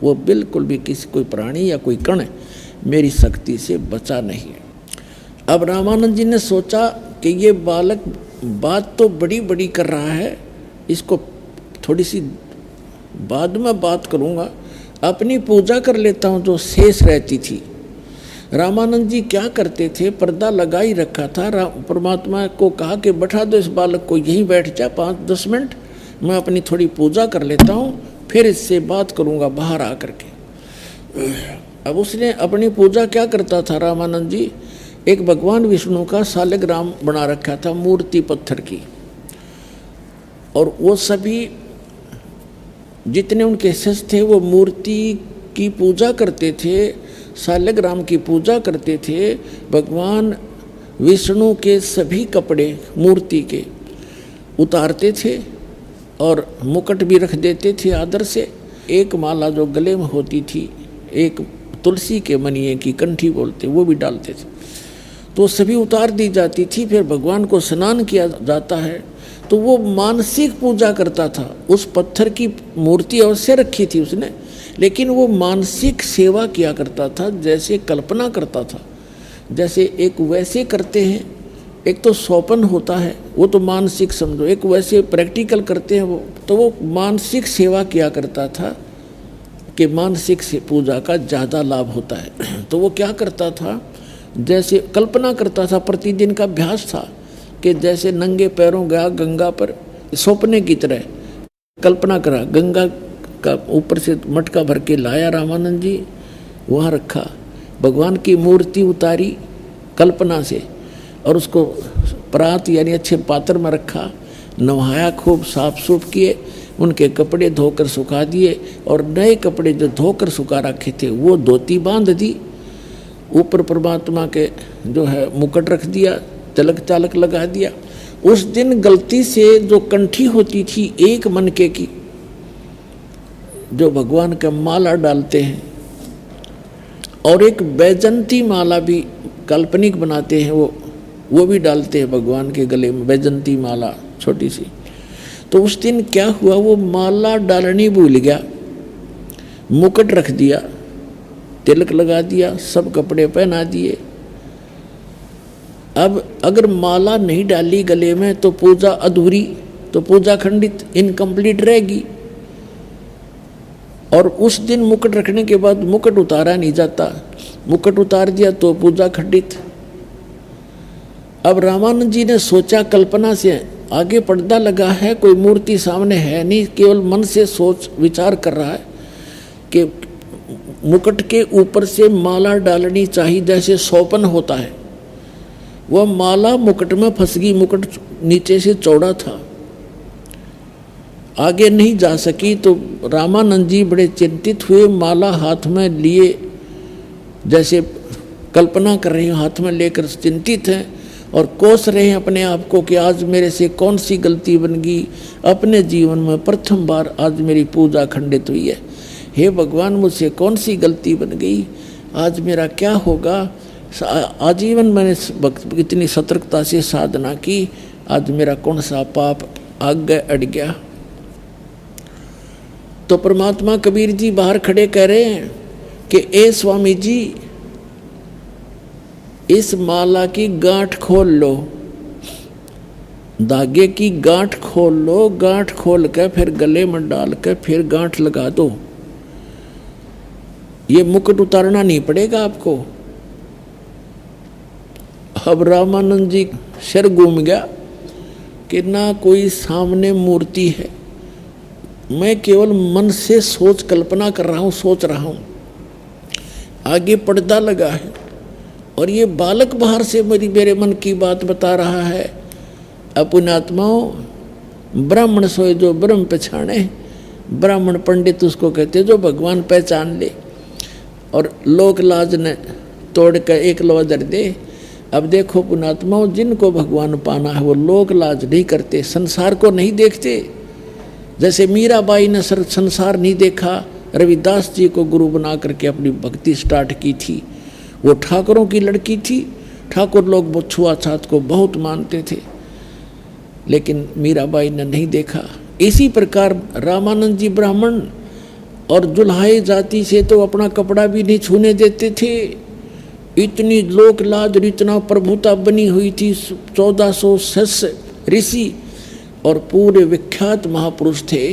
वो बिल्कुल भी किसी कोई प्राणी या कोई कण मेरी शक्ति से बचा नहीं है। अब रामानंद जी ने सोचा कि ये बालक बात तो बड़ी बड़ी कर रहा है, इसको थोड़ी सी बाद में बात करूँगा, अपनी पूजा कर लेता हूँ जो शेष रहती थी। रामानंद जी क्या करते थे, पर्दा लगा ही रखा था। परमात्मा को कहा कि बैठा दो इस बालक को, यहीं बैठ जा 5-10 मिनट, मैं अपनी थोड़ी पूजा कर लेता हूँ, फिर इससे बात करूँगा बाहर आकर के। अब उसने अपनी पूजा क्या करता था रामानंद जी, एक भगवान विष्णु का शालिग्राम बना रखा था, मूर्ति पत्थर की, और वो सभी जितने उनके शिष्य थे वो मूर्ति की पूजा करते थे, शालिग्राम की पूजा करते थे। भगवान विष्णु के सभी कपड़े मूर्ति के उतारते थे और मुकुट भी रख देते थे आदर से। एक माला जो गले में होती थी, एक तुलसी के मनिए की कंठी बोलते, वो भी डालते थे, तो सभी उतार दी जाती थी। फिर भगवान को स्नान किया जाता है, तो वो मानसिक पूजा करता था। उस पत्थर की मूर्ति अवश्य रखी थी उसने, लेकिन वो मानसिक सेवा किया करता था, जैसे कल्पना करता था, जैसे एक वैसे करते हैं, एक तो सौपन होता है, वो तो मानसिक समझो, एक वैसे प्रैक्टिकल करते हैं वो, तो वो मानसिक सेवा किया करता था कि मानसिक से पूजा का ज़्यादा लाभ होता है। तो वो क्या करता था, जैसे कल्पना करता था, प्रतिदिन का अभ्यास था कि जैसे नंगे पैरों गया गंगा पर, सौंपने की तरह कल्पना करा, गंगा का ऊपर से मटका भर के लाया रामानंद जी, वहाँ रखा, भगवान की मूर्ति उतारी कल्पना से और उसको परात यानी अच्छे पात्र में रखा, नहाया, खूब साफ सूफ किए, उनके कपड़े धोकर सुखा दिए और नए कपड़े जो धोकर सुखा रखे थे वो धोती बांध दी, ऊपर परमात्मा के जो है मुकुट रख दिया, तिलक चालक लगा दिया। उस दिन गलती से जो कंठी होती थी एक मनके की, जो भगवान का माला डालते हैं, और एक बैजंती माला भी काल्पनिक बनाते हैं, वो भी डालते हैं भगवान के गले में, बैजंती माला छोटी सी। तो उस दिन क्या हुआ, वो माला डालनी भूल गया, मुकुट रख दिया, तिलक लगा दिया, सब कपड़े पहना दिए। अब अगर माला नहीं डाली गले में तो पूजा अधूरी, तो पूजा खंडित, इनकम्प्लीट रहेगी। और उस दिन मुकुट रखने के बाद मुकुट उतारा नहीं जाता, मुकुट उतार दिया तो पूजा खंडित। अब रामानंद जी ने सोचा, कल्पना से आगे पर्दा लगा है, कोई मूर्ति सामने है नहीं, केवल मन से सोच विचार कर रहा है कि मुकुट के ऊपर से माला डालनी चाहिए, जैसे सौपन होता है। वह माला मुकुट में फंस गई, मुकुट नीचे से चौड़ा था, आगे नहीं जा सकी। तो रामानंद जी बड़े चिंतित हुए, माला हाथ में लिए, जैसे कल्पना कर रहे हैं, हाथ में लेकर चिंतित हैं और कोस रहे हैं अपने आप को कि आज मेरे से कौन सी गलती बन गई, अपने जीवन में प्रथम बार आज मेरी पूजा खंडित हुई है। हे भगवान, मुझसे कौन सी गलती बन गई, आज मेरा क्या होगा। आजीवन मैंने इतनी सतर्कता से साधना की, आज मेरा कौन सा पाप आगे अड़ गया। तो परमात्मा कबीर जी बाहर खड़े कह रहे हैं कि ए स्वामी जी, इस माला की गांठ खोल लो, धागे की गांठ खोल लो, गांठ खोल कर फिर गले में डाल कर फिर गांठ लगा दो। ये मुकुट उतारना नहीं पड़ेगा आपको। अब रामानंद जी सिर घूम गया कि ना कोई सामने मूर्ति है, मैं केवल मन से सोच कल्पना कर रहा हूँ, सोच रहा हूँ, आगे पर्दा लगा है और ये बालक बाहर से मेरे मन की बात बता रहा है। अपुण्यात्माओं, ब्राह्मण सोए जो ब्रह्म पहचाने, ब्राह्मण पंडित उसको कहते जो भगवान पहचान ले। और लोक लाज ने तोड़ कर एक लवा धर दे। अब देखो पुणात्माओं, जिनको भगवान पाना है वो लोक लाज नहीं करते, संसार को नहीं देखते। जैसे मीराबाई ने संसार नहीं देखा, रविदास जी को गुरु बना करके अपनी भक्ति स्टार्ट की थी। वो ठाकुरों की लड़की थी, ठाकुर लोग वो छुआछात को बहुत मानते थे, लेकिन मीराबाई ने नहीं देखा। इसी प्रकार रामानंद जी ब्राह्मण और जुल्हाई जाति से तो अपना कपड़ा भी नहीं छूने देते थे। इतनी लोक लाज और इतना प्रभुता बनी हुई थी। 1400 शिष्य ऋषि और पूरे विख्यात महापुरुष थे।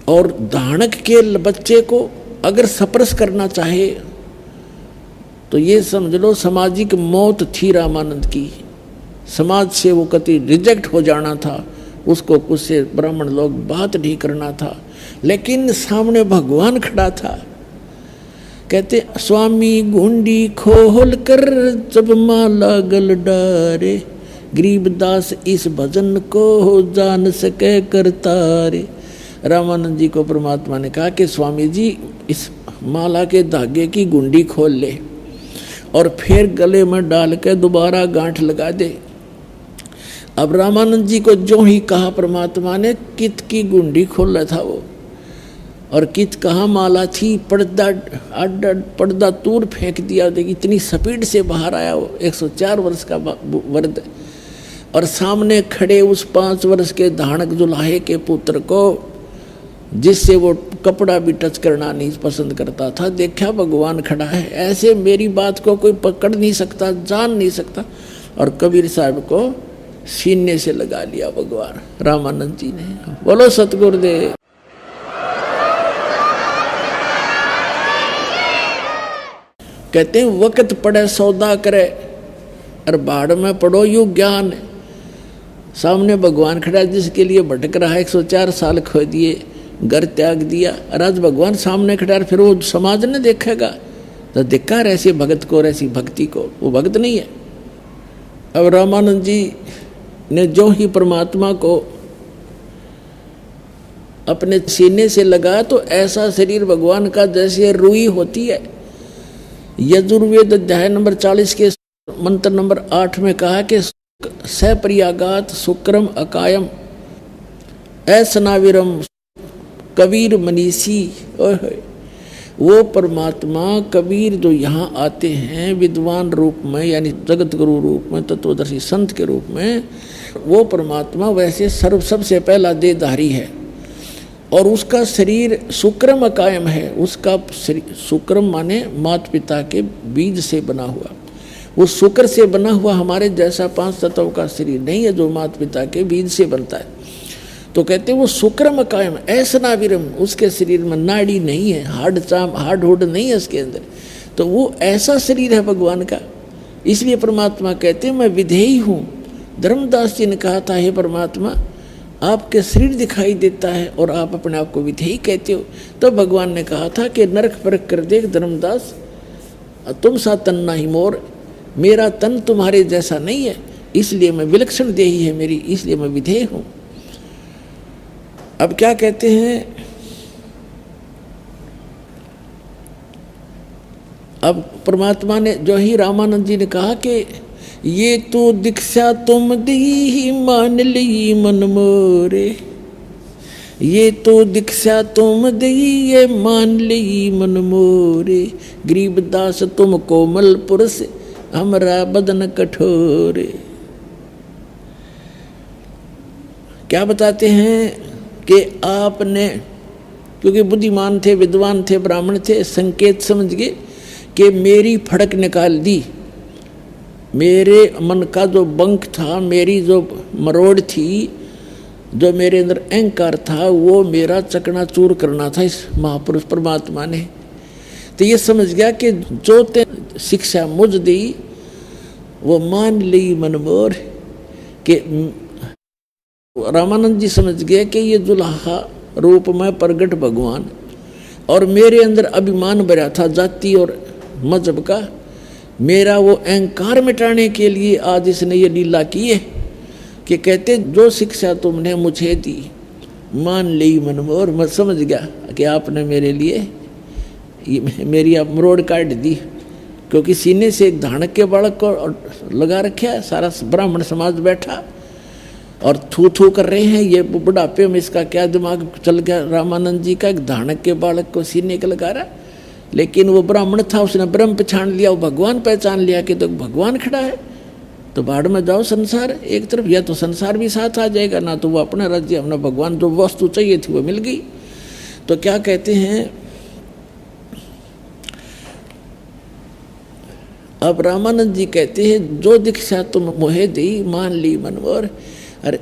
और धानक के बच्चे को अगर स्पर्श करना चाहे तो ये समझ लो सामाजिक मौत थी रामानंद की। समाज से वो कति रिजेक्ट हो जाना था, उसको कुछ से ब्राह्मण लोग बात नहीं करना था। लेकिन सामने भगवान खड़ा था। कहते स्वामी घुंडी खोल कर जब माला गल डारे, गरीबदास इस भजन को जान सके करतारे। रामानंद जी को परमात्मा ने कहा कि स्वामी जी इस माला के धागे की गुंडी खोल ले और फिर गले में डाल के दोबारा गांठ लगा दे। अब रामानंद जी को जो ही कहा परमात्मा ने, कित की गुंडी खोल रहा था वो, और कित कहाँ माला थी, पर्दा दूर फेंक दिया। इतनी स्पीड से बाहर आया वो 104 वर्ष का वर्द, और सामने खड़े उस 5 वर्ष के धानक जुलाहे के पुत्र को, जिससे वो कपड़ा भी टच करना नहीं पसंद करता था, देखा भगवान खड़ा है। ऐसे मेरी बात को कोई पकड़ नहीं सकता, जान नहीं सकता। और कबीर साहब को सीने से लगा लिया भगवान रामानंद जी ने। बोलो सतगुरुदेव। कहते हैं वक्त पड़े सौदा करे और बाढ़ में पड़ो यू ज्ञान। सामने भगवान खड़ा जिसके लिए भटक रहा है, 104 साल खो दिए, घर त्याग दिया, और आज भगवान सामने खड़ा, फिर वो समाज ने देखेगा तो धिक्कार ऐसे भगत को और ऐसी भक्ति को, वो भक्त नहीं है। अब रामानंद जी ने जो ही परमात्मा को अपने सीने से लगा तो ऐसा शरीर भगवान का जैसे रुई होती है। यजुर्वेद अध्याय नंबर 40 के मंत्र नंबर 8 में कहा कि सप्रियागात शुक्रम अकायम ऐसनाविरम कबीर मनीषी। वो परमात्मा कबीर जो यहाँ आते हैं विद्वान रूप में, यानी जगत गुरु रूप में, तत्वदर्शी संत के रूप में, वो परमात्मा वैसे सबसे पहला देहधारी है। और उसका शरीर शुक्रम कायम है। उसका शुक्रम माने माता पिता के बीज से बना हुआ, वो शुक्र से बना हुआ हमारे जैसा 5 तत्व का शरीर नहीं है जो माता पिता के बीज से बनता है। तो कहते हैं वो शुक्रम कायम ऐसा विरम, उसके शरीर में नाड़ी नहीं है, हार्ड हुड नहीं है उसके अंदर। तो वो ऐसा शरीर है भगवान का। इसलिए परमात्मा कहते हैं मैं विधेयी हूँ। धर्मदास जी ने कहा था, हे परमात्मा आपके शरीर दिखाई देता है और आप अपने आप को विधेयी कहते हो। तो भगवान ने कहा था कि नरक परख कर देख धर्मदास, तुम सा तन नहीं मोर, मेरा तन तुम्हारे जैसा नहीं है, इसलिए मैं विलक्षण देही है मेरी, इसलिए मैं विधेय हूँ। अब क्या कहते हैं, अब परमात्मा ने जो ही रामानंद जी ने कहा कि ये तो दीक्षा तुम दी मान ली मन मोरे, ये तो दीक्षा तुम दी ये मान ली मन मोरे, गरीबदास तुम कोमल पुरुष हमरा बदन कठोरे। क्या बताते हैं कि आपने, क्योंकि बुद्धिमान थे, विद्वान थे, ब्राह्मण थे, संकेत समझ गए कि मेरी फड़क निकाल दी, मेरे मन का जो बंक था, मेरी जो मरोड़ थी, जो मेरे अंदर अहंकार था, वो मेरा चकनाचूर करना था इस महापुरुष परमात्मा ने। तो ये समझ गया कि जो ते शिक्षा मुझ दी वो मान ली मन मोर। के रामानंद जी समझ गए कि ये दुल्हा रूप में प्रगट भगवान, और मेरे अंदर अभिमान भरा था जाति और मजहब का, मेरा वो अहंकार मिटाने के लिए आज इसने ये लीला की है कि कहते जो शिक्षा तुमने मुझे दी मान ली मन मोर। मैं समझ गया कि आपने मेरे लिए ये मेरी आप मरोड़ काट दी, क्योंकि सीने से एक धानक के बालक को लगा रखा है, सारा ब्राह्मण समाज बैठा और थू थू कर रहे हैं। ये बुढ़ापे में इसका क्या दिमाग चल गया रामानंद जी का, एक धानक के बालक को सीने का लगा रहा। लेकिन वो ब्राह्मण था, उसने ब्रह्म पहचान लिया, वो भगवान पहचान लिया कि तो भगवान खड़ा है, तो बाढ़ में जाओ संसार एक तरफ, या तो संसार भी साथ आ जाएगा, ना तो वो अपना राज्य अपना भगवान, जो वस्तु चाहिए थी वो मिल गई। तो क्या कहते हैं, अब रामानंद जी कहते हैं जो दीक्षा तुम मोहे दी मान ली मनोर। अरे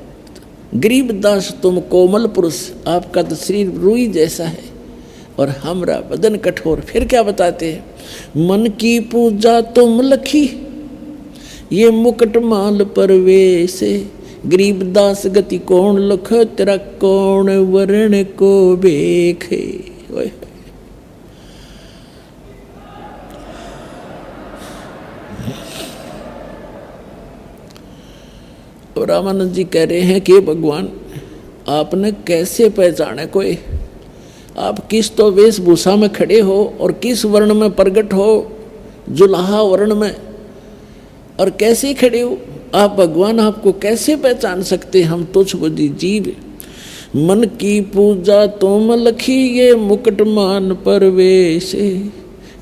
गरीबदास तुम कोमल पुरुष, आपका तो शरीर रुई जैसा है और हमरा बदन कठोर। फिर क्या बताते हैं, मन की पूजा तुम लखी ये मुकुट माल परवेश, गरीबदास गति कौन लख तेरा कौन वर्ण को बेखे। रामानंद जी कह रहे हैं कि भगवान आपने कैसे पहचाने कोई, आप किस तो वेशभूषा में खड़े हो और किस वर्ण में प्रकट हो, जुलाहा वर्ण में, और कैसे खड़े हो आप भगवान, आपको कैसे पहचान सकते हम तुच्छ बुद्धि जीव। मन की पूजा तुम लखी ये मुकुट मान परवेश,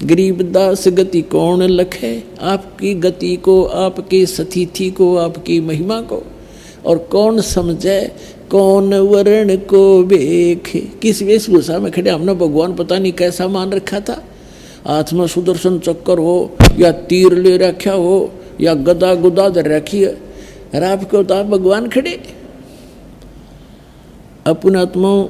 गरीबदास गति कौन लखे, आपकी गति को, आपकी स्थिति को, आपकी महिमा को, और कौन समझे, कौन वर्ण को देखे। किस वेशभूषा में खड़े, हमने भगवान पता नहीं कैसा मान रखा था, हाथ में सुदर्शन चक्कर हो या तीर ले रखा हो या गदा गुदा धर रखी है, और आपको तो आप भगवान खड़े। अपने आत्माओं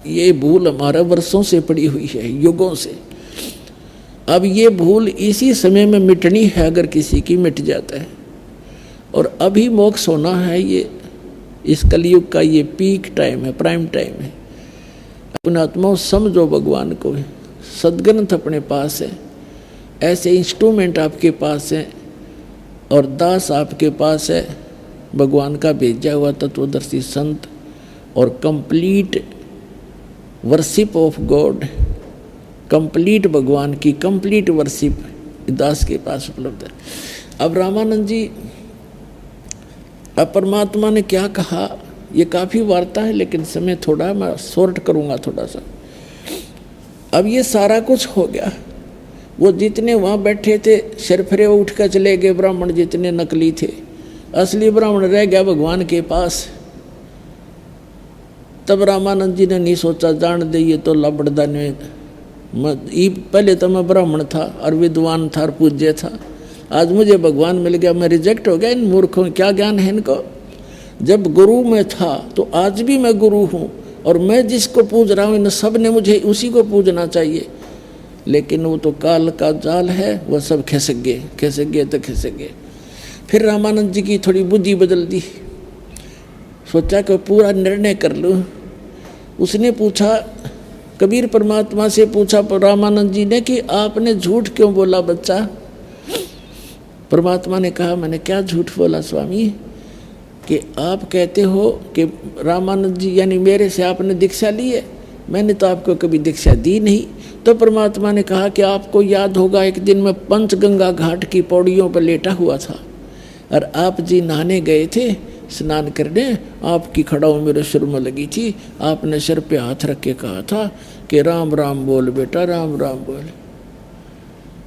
ये भूल हमारे वर्षों से पड़ी हुई है, युगों से। अब ये भूल इसी समय में मिटनी है, अगर किसी की मिट जाता है, और अभी मोक्ष होना है। ये इस कलयुग का ये पीक टाइम है, प्राइम टाइम है। अपने आत्माओं समझो भगवान को, सदग्रंथ अपने पास है, ऐसे इंस्ट्रूमेंट आपके पास हैं, और दास आपके पास है, भगवान का भेजा हुआ तत्वदर्शी संत, और complete worship of God, complete भगवान की कंप्लीट वर्शिप दास के पास उपलब्ध है। अब रामानंद जी, अब परमात्मा ने क्या कहा, ये काफ़ी वार्ता है लेकिन समय थोड़ा, मैं शॉर्ट करूँगा थोड़ा सा। अब ये सारा कुछ हो गया, वो जितने वहाँ बैठे थे सिरफरे उठ कर चले गए ब्राह्मण, जितने नकली थे, असली ब्राह्मण रह गया भगवान के पास। तब रामानंद जी ने नहीं सोचा जान दे ये तो लबड़दा ने, पहले तो मैं ब्राह्मण था और विद्वान था और पूज्य था, आज मुझे भगवान मिल गया, मैं रिजेक्ट हो गया। इन मूर्खों क्या ज्ञान है इनको, जब गुरु में था तो आज भी मैं गुरु हूँ, और मैं जिसको पूज रहा हूँ इन सब ने मुझे उसी को पूजना चाहिए। लेकिन वो तो काल का जाल है, वह सब खिसक गए तो खिसक गए। फिर रामानंद जी की थोड़ी बुद्धि बदल दी, सोचा कि पूरा निर्णय कर लूँ। उसने पूछा, कबीर परमात्मा से पूछा रामानंद जी ने कि आपने झूठ क्यों बोला बच्चा। परमात्मा ने कहा, मैंने क्या झूठ बोला स्वामी, कि आप कहते हो कि रामानंद जी यानी मेरे से आपने दीक्षा ली है, मैंने तो आपको कभी दीक्षा दी नहीं। तो परमात्मा ने कहा कि आपको याद होगा एक दिन मैं पंचगंगा घाट की पौड़ियों पर लेटा हुआ था, और आप जी नहाने गए थे, स्नान करने, आपकी खड़ाऊ मेरे सिर में लगी थी, आपने सिर पे हाथ रख के कहा था कि राम राम बोल बेटा, राम राम बोल।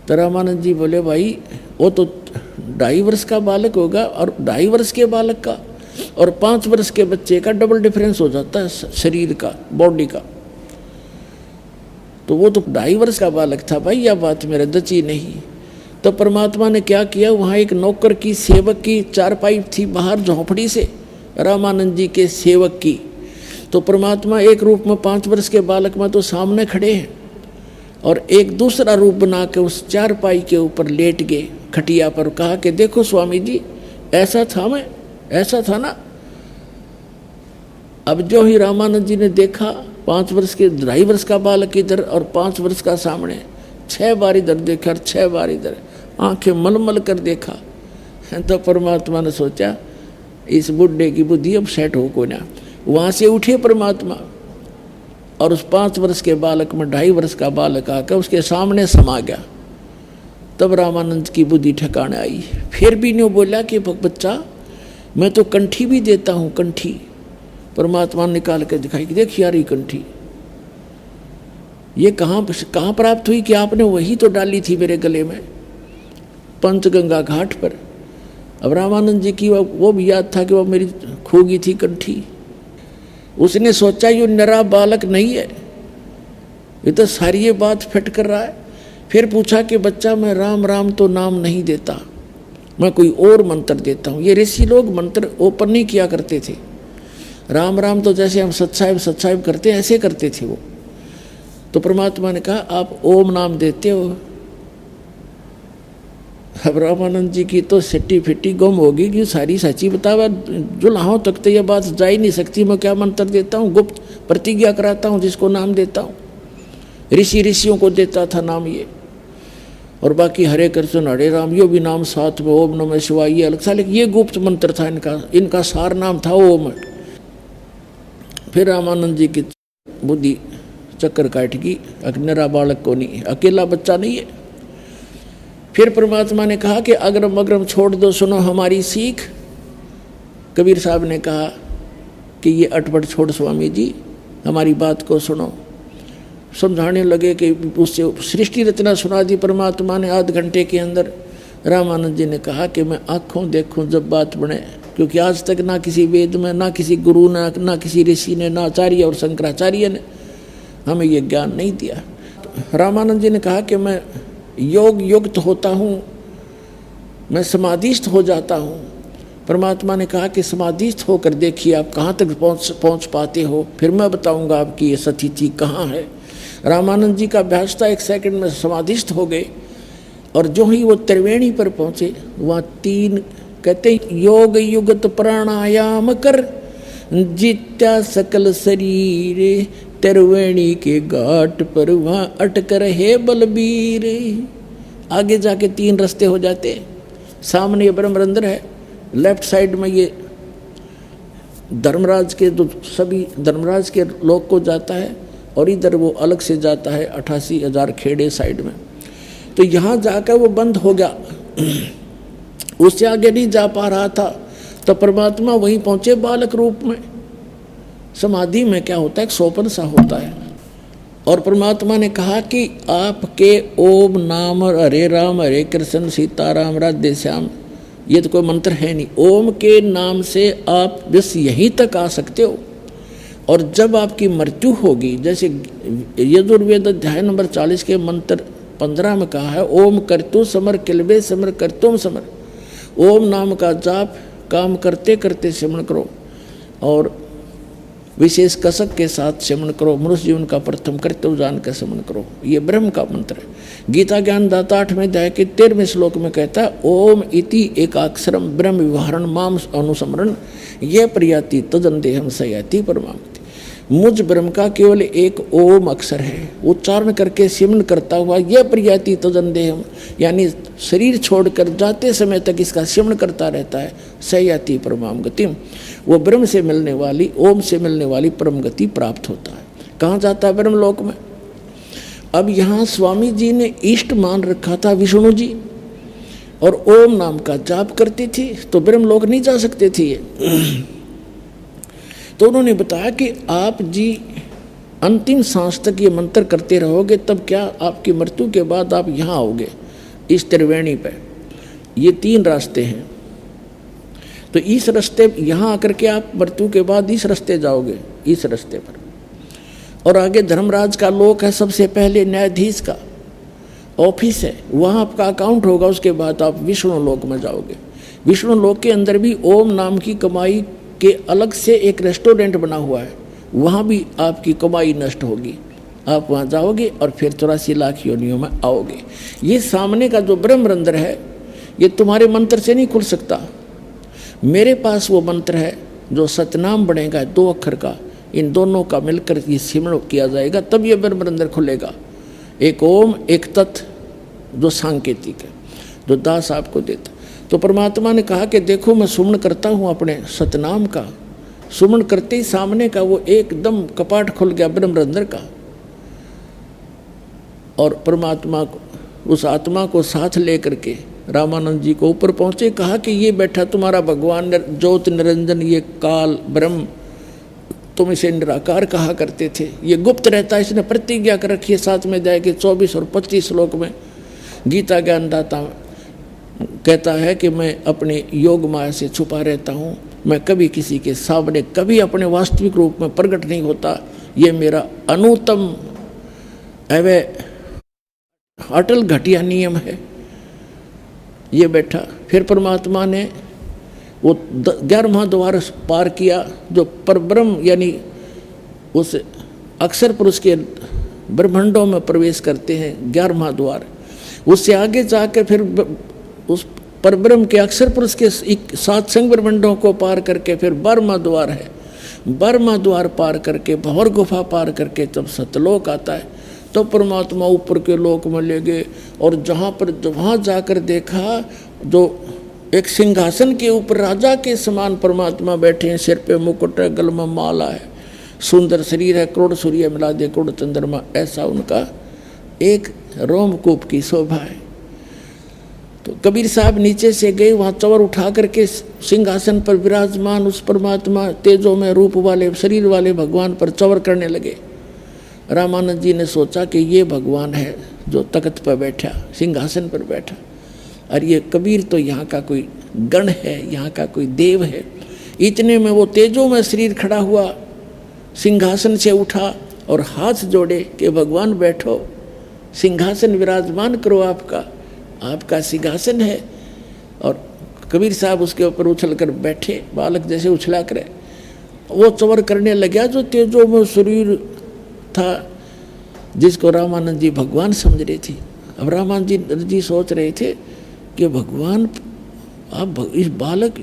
तो रामानंद जी बोले, भाई वो तो 2.5 वर्ष का बालक होगा, और 2.5 वर्ष के बालक का और 5 वर्ष के बच्चे का डबल डिफरेंस हो जाता है शरीर का, बॉडी का। तो वो तो 2.5 वर्ष का बालक था भाई, यह बात मेरे दची नहीं। तो परमात्मा ने क्या किया, वहाँ एक नौकर की, सेवक की चारपाई थी बाहर झोंपड़ी से, रामानंद जी के सेवक की। तो परमात्मा एक रूप में 5 वर्ष के बालक में तो सामने खड़े हैं, और एक दूसरा रूप बना के उस चारपाई के ऊपर लेट गए खटिया पर, कहा कि देखो स्वामी जी ऐसा था, मैं ऐसा था ना। अब जो ही रामानंद जी ने देखा, 5 वर्ष के 2.5 वर्ष का बालक इधर और 5 वर्ष का सामने, 6 बार इधर देखा और 6 बार इधर, आंखें मलमल कर देखा। तो परमात्मा ने सोचा इस बुढ़े की बुद्धि अब सेट हो को ना। वहाँ से उठे परमात्मा और उस 5 वर्ष के बालक में 2.5 वर्ष का बालक आकर उसके सामने समा गया। तब रामानंद की बुद्धि ठिकाने आई। फिर भी नहीं बोला कि बच्चा मैं तो कंठी भी देता हूँ, कंठी। परमात्मा निकाल कर दिखाई कि देख यार ये कंठी ये कहाँ प्राप्त हुई कि आपने वही तो डाली थी मेरे गले में पंचगंगा घाट पर। अब रामानंद जी की वो भी याद था कि वो मेरी खोगी थी कंठी। उसने सोचा ये नरा बालक नहीं है, ये तो सारी ये बात फिट कर रहा है। फिर पूछा कि बच्चा मैं राम राम तो नाम नहीं देता, मैं कोई और मंत्र देता हूँ। ये ऋषि लोग मंत्र ओपन नहीं किया करते थे। राम राम तो जैसे हम सत्साहिब सत्साहिब करते हैं ऐसे करते थे वो। तो परमात्मा ने कहा आप ओम नाम देते हो। अब रामानंद जी की तो सिट्टी फिट्टी गुम होगी कि सारी सच्ची बतावा जुलाहों तक तो यह बात जा ही नहीं सकती। मैं क्या मंत्र देता हूँ, गुप्त प्रतिज्ञा कराता हूँ जिसको नाम देता हूँ। ऋषियों को देता था नाम ये, और बाकी हरे कृष्ण हरे राम यो भी नाम साथ में, ओम नमः शिवाय ये अलग सा, लेकिन ये गुप्त मंत्र था इनका सार नाम था ओम। फिर रामानंद जी की बुद्धि चक्कर काट गई, अग्नरा बालक को नहीं, अकेला बच्चा नहीं है। फिर परमात्मा ने कहा कि अग्रम अग्रम छोड़ दो, सुनो हमारी सीख। कबीर साहब ने कहा कि ये अटपट छोड़ स्वामी जी, हमारी बात को सुनो। समझाने लगे कि उससे सृष्टि रचना सुना दी परमात्मा ने आध घंटे के अंदर। रामानंद जी ने कहा कि मैं आँखों देखूं जब बात बने, क्योंकि आज तक ना किसी वेद में, ना किसी गुरु ने, ना किसी ऋषि ने, ना आचार्य और शंकराचार्य ने हमें ये ज्ञान नहीं दिया। रामानंद जी ने कहा कि मैं योग युक्त होता हूँ, मैं समाधिस्थ हो जाता हूँ। परमात्मा ने कहा कि समाधिस्थ होकर देखिए आप कहाँ तक पहुँच पाते हो, फिर मैं बताऊँगा आपकी ये स्थिति कहाँ है। रामानंद जी का अभ्यास था 1 सेकंड में समाधिस्थ हो गए, और जो ही वो त्रिवेणी पर पहुँचे वहाँ 3 कहते योग युगत प्राणायाम कर जित्या सकल शरीर, त्रिवेणी के घाट पर वहाँ अटक रहे बलबीर। आगे जाके 3 रास्ते हो जाते। सामने ये ब्रह्मरंध्र है, लेफ्ट साइड में ये धर्मराज के जो सभी धर्मराज के लोग को जाता है, और इधर वो अलग से जाता है 88,000 खेड़े साइड में। तो यहाँ जाकर वो बंद हो गया, उससे आगे नहीं जा पा रहा था। तो परमात्मा वहीं पहुँचे बालक रूप में। समाधि में क्या होता है, एक सोपन सा होता है। और परमात्मा ने कहा कि आपके ओम नाम हरे राम हरे कृष्ण सीताराम राधे श्याम, ये तो कोई मंत्र है नहीं। ओम के नाम से आप बस यहीं तक आ सकते हो। और जब आपकी मृत्यु होगी, जैसे यजुर्वेद अध्याय नंबर 40 के मंत्र 15 में कहा है, ओम कर्तु समर किलबे समर कर्तुम समर। ओम नाम का जाप काम करते करते सिमरण करो, और विशेष कसक के साथ सिमरण करो। मनुष्य जीवन का प्रथम कर्तव्य जान कर सिमरण करो। ये ब्रह्म का मंत्र है। गीता ज्ञान दाता 8वें अध्याय के 13वें श्लोक में कहता है, ओम इति एकाक्षरम ब्रह्म विवरण माम अनुसमरण ये प्रयाति तदन देहम सयाति परमागति। मुझ ब्रह्म का केवल एक ओम अक्षर है, उच्चारण करके सिमरण करता हुआ यह प्रयाति तदन देहम, यानी शरीर छोड़कर जाते समय तक इसका सिमरण करता रहता है। सयाति परमाम गतिम, वो ब्रह्म से मिलने वाली, ओम से मिलने वाली परम गति प्राप्त होता है। कहाँ जाता है? ब्रह्म लोक में। अब यहाँ स्वामी जी ने इष्ट मान रखा था विष्णु जी, और ओम नाम का जाप करती थी, तो ब्रह्म लोक नहीं जा सकते थे ये। तो उन्होंने बताया कि आप जी अंतिम सांस तक ये मंत्र करते रहोगे, तब क्या आपकी मृत्यु के बाद आप यहाँ आओगे इस त्रिवेणी पे। ये 3 रास्ते हैं, तो इस रास्ते यहाँ आकर के आप मृत्यु के बाद इस रास्ते जाओगे, इस रास्ते पर। और आगे धर्मराज का लोक है, सबसे पहले न्यायाधीश का ऑफिस है, वहाँ आपका अकाउंट होगा। उसके बाद आप विष्णु लोक में जाओगे। विष्णु लोक के अंदर भी ओम नाम की कमाई के अलग से एक रेस्टोरेंट बना हुआ है, वहाँ भी आपकी कमाई नष्ट होगी। आप वहाँ जाओगे और फिर 84 लाख योनियों में आओगे। ये सामने का जो ब्रह्मरंध्र है, ये तुम्हारे मंत्र से नहीं खुल सकता। मेरे पास वो मंत्र है जो सतनाम बनेगा 2 अक्षर का, इन दोनों का मिलकर ये सिमरण किया जाएगा, तब ये ब्रह्मरंध्र खुलेगा। एक ओम एक तत् जो सांकेतिक है, जो दास आपको देता। तो परमात्मा ने कहा कि देखो मैं सुमन करता हूँ अपने सतनाम का। सुमन करते ही सामने का वो एकदम कपाट खुल गया ब्रह्मरंध्र का, और परमात्मा को, उस आत्मा को साथ लेकर के रामानंद जी को ऊपर पहुंचे। कहा कि ये बैठा तुम्हारा भगवान ज्योत निरंजन, ये काल ब्रह्म, तुम इसे निराकार कहा करते थे, ये गुप्त रहता है, इसने प्रतिज्ञा कर रखी है साथ में जाएगी। 24 और 25 श्लोक में गीता ज्ञानदाता कहता है कि मैं अपने योग माया से छुपा रहता हूँ, मैं कभी किसी के सामने कभी अपने वास्तविक रूप में प्रकट नहीं होता, ये मेरा अनुत्तम एवं अटल घटिया नियम है। ये बैठा, फिर परमात्मा ने वो 11वां द्वार पार किया, जो परब्रह्म यानी उस अक्षर पुरुष के ब्रह्मांडों में प्रवेश करते हैं, 11वां द्वार। उससे आगे जाकर फिर उस परब्रह्म के अक्षर पुरुष के 7 संग ब्रह्मांडों को पार करके फिर 12वां द्वार है। 12वां द्वार पार करके भंवर गुफा पार करके जब सतलोक आता है, तो परमात्मा ऊपर के लोक में ले गए, और वहाँ जाकर देखा जो एक सिंहासन के ऊपर राजा के समान परमात्मा बैठे हैं, सिर पे मुकुट है, गल में माला है, सुंदर शरीर है, करोड़ सूर्य मिला दे करोड़ चंद्रमा, ऐसा उनका एक रोमकूप की शोभा है। तो कबीर साहब नीचे से गए, वहाँ चवर उठा करके सिंहासन पर विराजमान उस परमात्मा तेजो में रूप वाले शरीर वाले भगवान पर चवर करने लगे। रामानंद जी ने सोचा कि ये भगवान है जो तख्त पर बैठा, सिंहासन पर बैठा, और ये कबीर तो यहाँ का कोई गण है, यहाँ का कोई देव है। इतने में वो तेजो में शरीर खड़ा हुआ, सिंहासन से उठा और हाथ जोड़े कि भगवान बैठो, सिंहासन विराजमान करो, आपका सिंहासन है। और कबीर साहब उसके ऊपर उछल कर बैठे, बालक जैसे उछला करे। वो चवर करने लगा जो तेजो में शरीर था, जिसको रामानंद जी भगवान समझ रहे थे। अब रामानंद जी सोच रहे थे कि भगवान, आप इस बालक,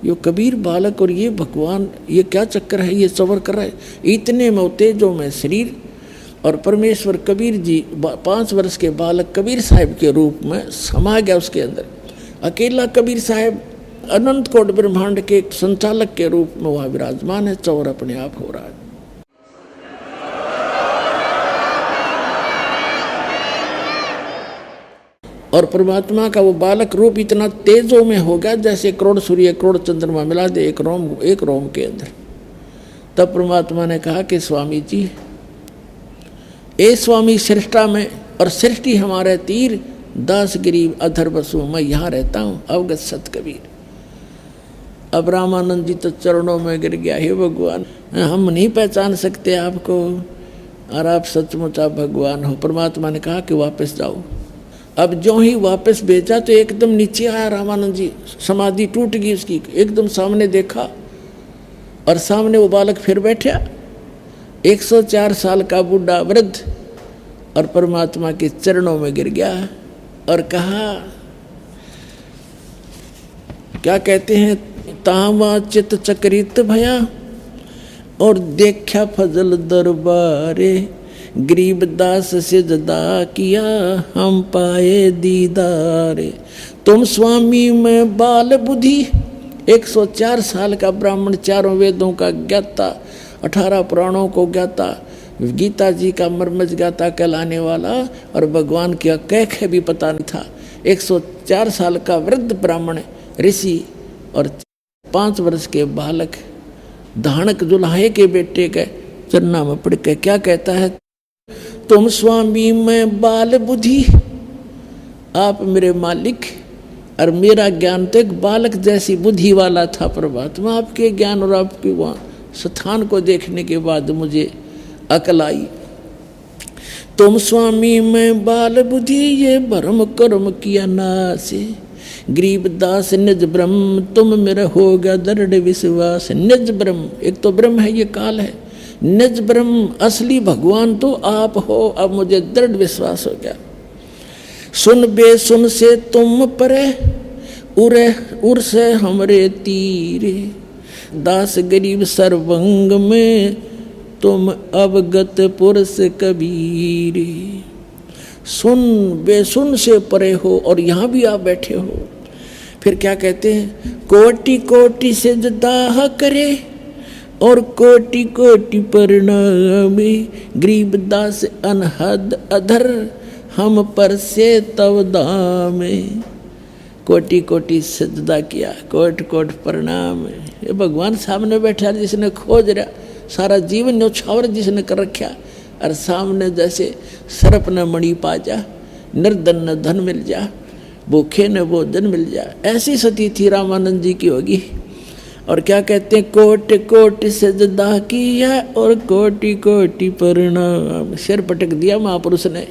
ये कबीर बालक और ये भगवान, ये क्या चक्कर है, ये चवर कर रहा है। इतने में तेजो में शरीर और परमेश्वर कबीर जी 5 वर्ष के बालक कबीर साहब के रूप में समा गया उसके अंदर। अकेला कबीर साहब अनंत कोट ब्रह्मांड के संचालक के रूप में वहाँ विराजमान है, चवर अपने आप हो रहा है। और परमात्मा का वो बालक रूप इतना तेजों में हो गया जैसे करोड़ सूर्य करोड़ चंद्रमा मिला दे एक रोम के अंदर। तब परमात्मा ने कहा कि स्वामी जी, ए स्वामी सृष्टा में और सृष्टि हमारे तीर, दास गरीब अधर बसु, मैं यहाँ रहता हूँ अवगत सत कबीर। अब रामानंद जी तो चरणों में गिर गया, हे भगवान हम नहीं पहचान सकते आपको, और आप सचमुच आप भगवान हो। परमात्मा ने कहा कि वापस जाओ। अब जो ही वापस भेजा तो एकदम नीचे आया रामानंद जी, समाधि टूट गई उसकी, एकदम सामने देखा और सामने वो बालक फिर बैठा, 104 साल का बूढ़ा वृद्ध, और परमात्मा के चरणों में गिर गया और कहा, क्या कहते हैं, तावा चित चक्रित भया और देखा फजल दरबारे, गरीबदास से जदा किया हम पाए दीदारे। तुम स्वामी में बाल बुद्धि, 104 साल का ब्राह्मण, 4 वेदों का ज्ञाता, 18 पुराणों को ज्ञाता, गीता जी का मर्मज ज्ञाता कहलाने वाला, और भगवान की कैख भी पता नहीं था। 104 साल का वृद्ध ब्राह्मण ऋषि और 5 वर्ष के बालक धानक जुलाहे के बेटे के चरना में पड़ के क्या कहता है, तुम स्वामी में बाल बुद्धि, आप मेरे मालिक, और मेरा ज्ञान तो एक बालक जैसी बुद्धि वाला था। परमात्मा आपके ज्ञान और आपके वहाँ स्थान को देखने के बाद मुझे अकल आई। तुम स्वामी में बाल बुद्धि, ये भरम कर्म किया नासे, गरीबदास निज ब्रह्म तुम मेरा होगा दृढ़ विश्वास। निज ब्रह्म, एक तो ब्रह्म है, ये काल है, निज ब्रह्म असली भगवान तो आप हो, अब मुझे दृढ़ विश्वास हो गया। सुन बेसुन से तुम परे, उरे उर से हमरे तीरे, दास गरीब सर्वंग में तुम अवगत पुरुष कबीर। सुन बेसुन से परे हो और यहाँ भी आप बैठे हो, फिर क्या कहते हैं, कोटि कोटि सिजदा करे और कोटि कोटि प्रणामे, गरीबदास अनहद अधर हम पर से तव दामे। कोटि कोटि सिजदा किया, कोट कोट प्रणाम। ये भगवान सामने बैठा जिसने खोज रहा, सारा जीवन न्यौछावर जिसने कर रखा, और सामने जैसे सर्प न मणि पा जा, निर्धन न धन मिल जा, भूखे न भोजन मिल जा, ऐसी स्थिति थी रामानंद जी की होगी। और क्या कहते हैं, कोट कोट सजदा किया और कोटि कोटि प्रणाम। सिर पटक दिया महापुरुष ने,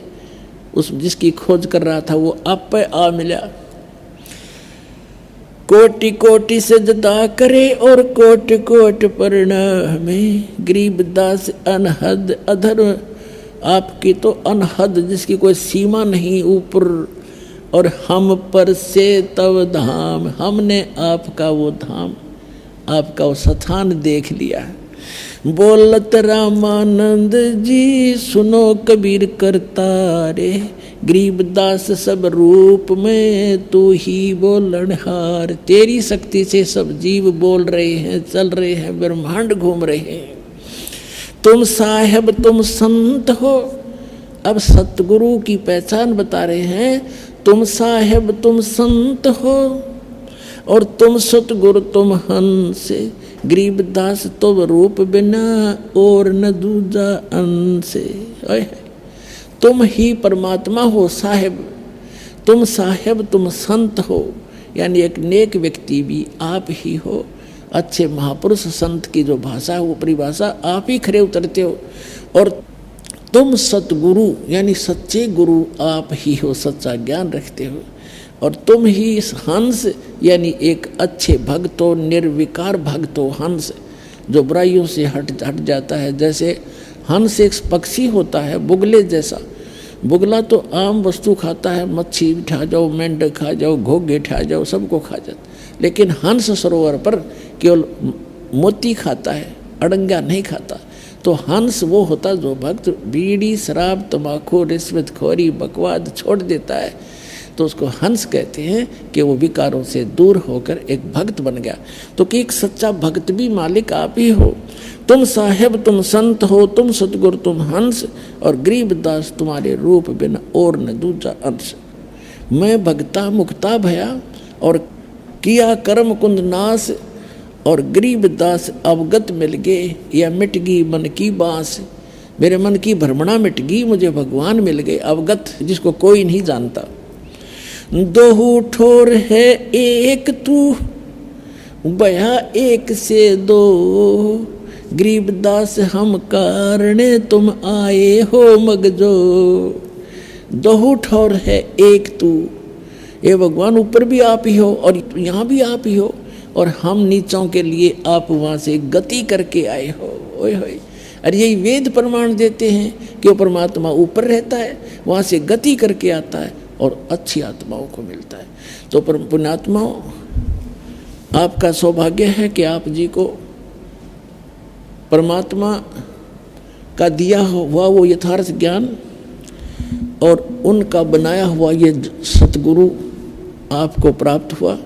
उस जिसकी खोज कर रहा था वो आप पे आ मिला। कोटि कोटि सजदा करे और कोट कोट प्रणाम, गरीबदास अनहद अधर, आपकी तो अनहद जिसकी कोई सीमा नहीं ऊपर, और हम पर से तव धाम, हमने आपका वो धाम, आपका वो स्थान देख लिया। बोलत रामानंद जी सुनो कबीर करतारे, गरीबदास सब रूप में तू ही बोलनहार। तेरी शक्ति से सब जीव बोल रहे हैं, चल रहे हैं, ब्रह्मांड घूम रहे हैं। तुम साहेब तुम संत हो, अब सतगुरु की पहचान बता रहे हैं। तुम साहेब तुम संत हो और तुम सतगुरु तुम हंस, गरीबदास तुम रूप बिना और न दूजा अंश। तुम ही परमात्मा हो साहेब, तुम साहेब तुम संत हो, यानी एक नेक व्यक्ति भी आप ही हो। अच्छे महापुरुष संत की जो भाषा है वो परिभाषा आप ही खरे उतरते हो। और तुम सतगुरु यानी सच्चे गुरु आप ही हो, सच्चा ज्ञान रखते हो। और तुम ही हंस यानी एक अच्छे भक्त हो, निर्विकार भक्त हो। हंस जो बुराइयों से हट जाता है, जैसे हंस एक पक्षी होता है बुगले जैसा। बुगला तो आम वस्तु खाता है, मच्छी खा जाओ, मेंढक खा जाओ, घोगे खा जाओ, सबको खा जाता। लेकिन हंस सरोवर पर केवल मोती खाता है, अड़ंगा नहीं खाता। तो हंस वो होता जो भक्त बीड़ी शराब तंबाकू रिश्वतखोरी बकवाद छोड़ देता है, तो उसको हंस कहते हैं कि वो विकारों से दूर होकर एक भक्त बन गया। तो कि एक सच्चा भक्त भी मालिक आप ही हो। तुम साहेब तुम संत हो, तुम सतगुरु तुम हंस, और गरीबदास तुम्हारे रूप बिना और न दूजा अंश। मैं भगता मुक्ता भया और किया कर्म कुंद नाश, और गरीबदास अवगत मिल गए या मिट गई मन की बांस। मेरे मन की भ्रमणा मिट गई, मुझे भगवान मिल गए अवगत, जिसको कोई नहीं जानता। दोहू ठोर है एक तू, बया एक से दो, गरीबदास हम कारणे तुम आए हो मगजो। दोहू ठोर है एक तू, ये भगवान ऊपर भी आप ही हो और यहाँ भी आप ही हो, और हम नीचों के लिए आप वहाँ से गति करके आए हो। ओए होए, अरे यही वेद प्रमाण देते हैं कि वो परमात्मा ऊपर रहता है, वहाँ से गति करके आता है और अच्छी आत्माओं को मिलता है। तो पुण्यात्माओं, आपका सौभाग्य है कि आप जी को परमात्मा का दिया हुआ वो यथार्थ ज्ञान और उनका बनाया हुआ ये सतगुरु आपको प्राप्त हुआ,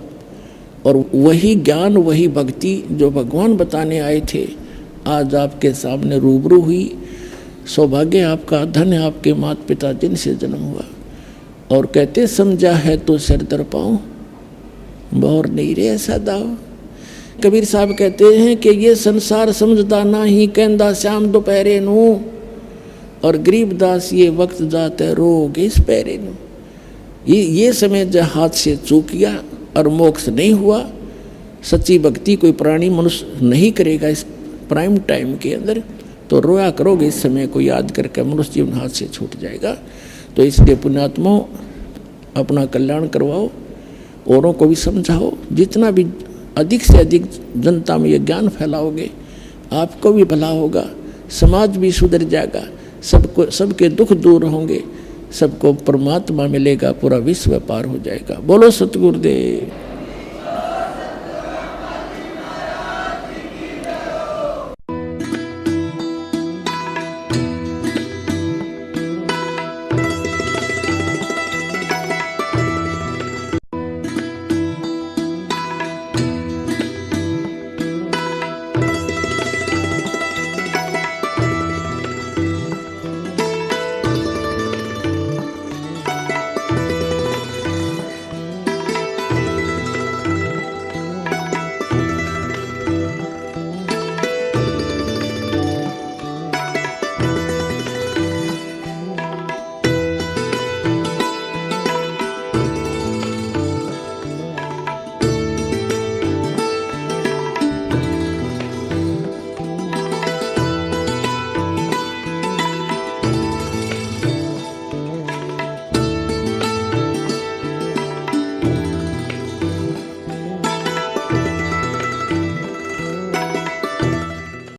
और वही ज्ञान वही भक्ति जो भगवान बताने आए थे आज आपके सामने रूबरू हुई। सौभाग्य आपका, धन्य आपके माता पिता जिनसे जन्म हुआ। और कहते समझा है तो सिर दर पाऊं, बोर नहीं रे ऐसा दाव। कबीर साहब कहते हैं कि ये संसार समझदा ना ही कहंदा श्याम दोपहरे नू, और गरीबदास ये वक्त जाते रोग इस पैरे नू। ये समय जब हाथ से चूक गया और मोक्ष नहीं हुआ, सच्ची भक्ति कोई प्राणी मनुष्य नहीं करेगा इस प्राइम टाइम के अंदर, तो रोया करोगे इस समय को याद करके, मनुष्य जीवन हाथ से छूट जाएगा। तो इसलिए पुण्यात्माओं, अपना कल्याण करवाओ, औरों को भी समझाओ। जितना भी अधिक से अधिक जनता में ये ज्ञान फैलाओगे, आपको भी भला होगा, समाज भी सुधर जाएगा, सबके दुख दूर होंगे, सबको परमात्मा मिलेगा, पूरा विश्व पार हो जाएगा। बोलो सतगुरुदेव।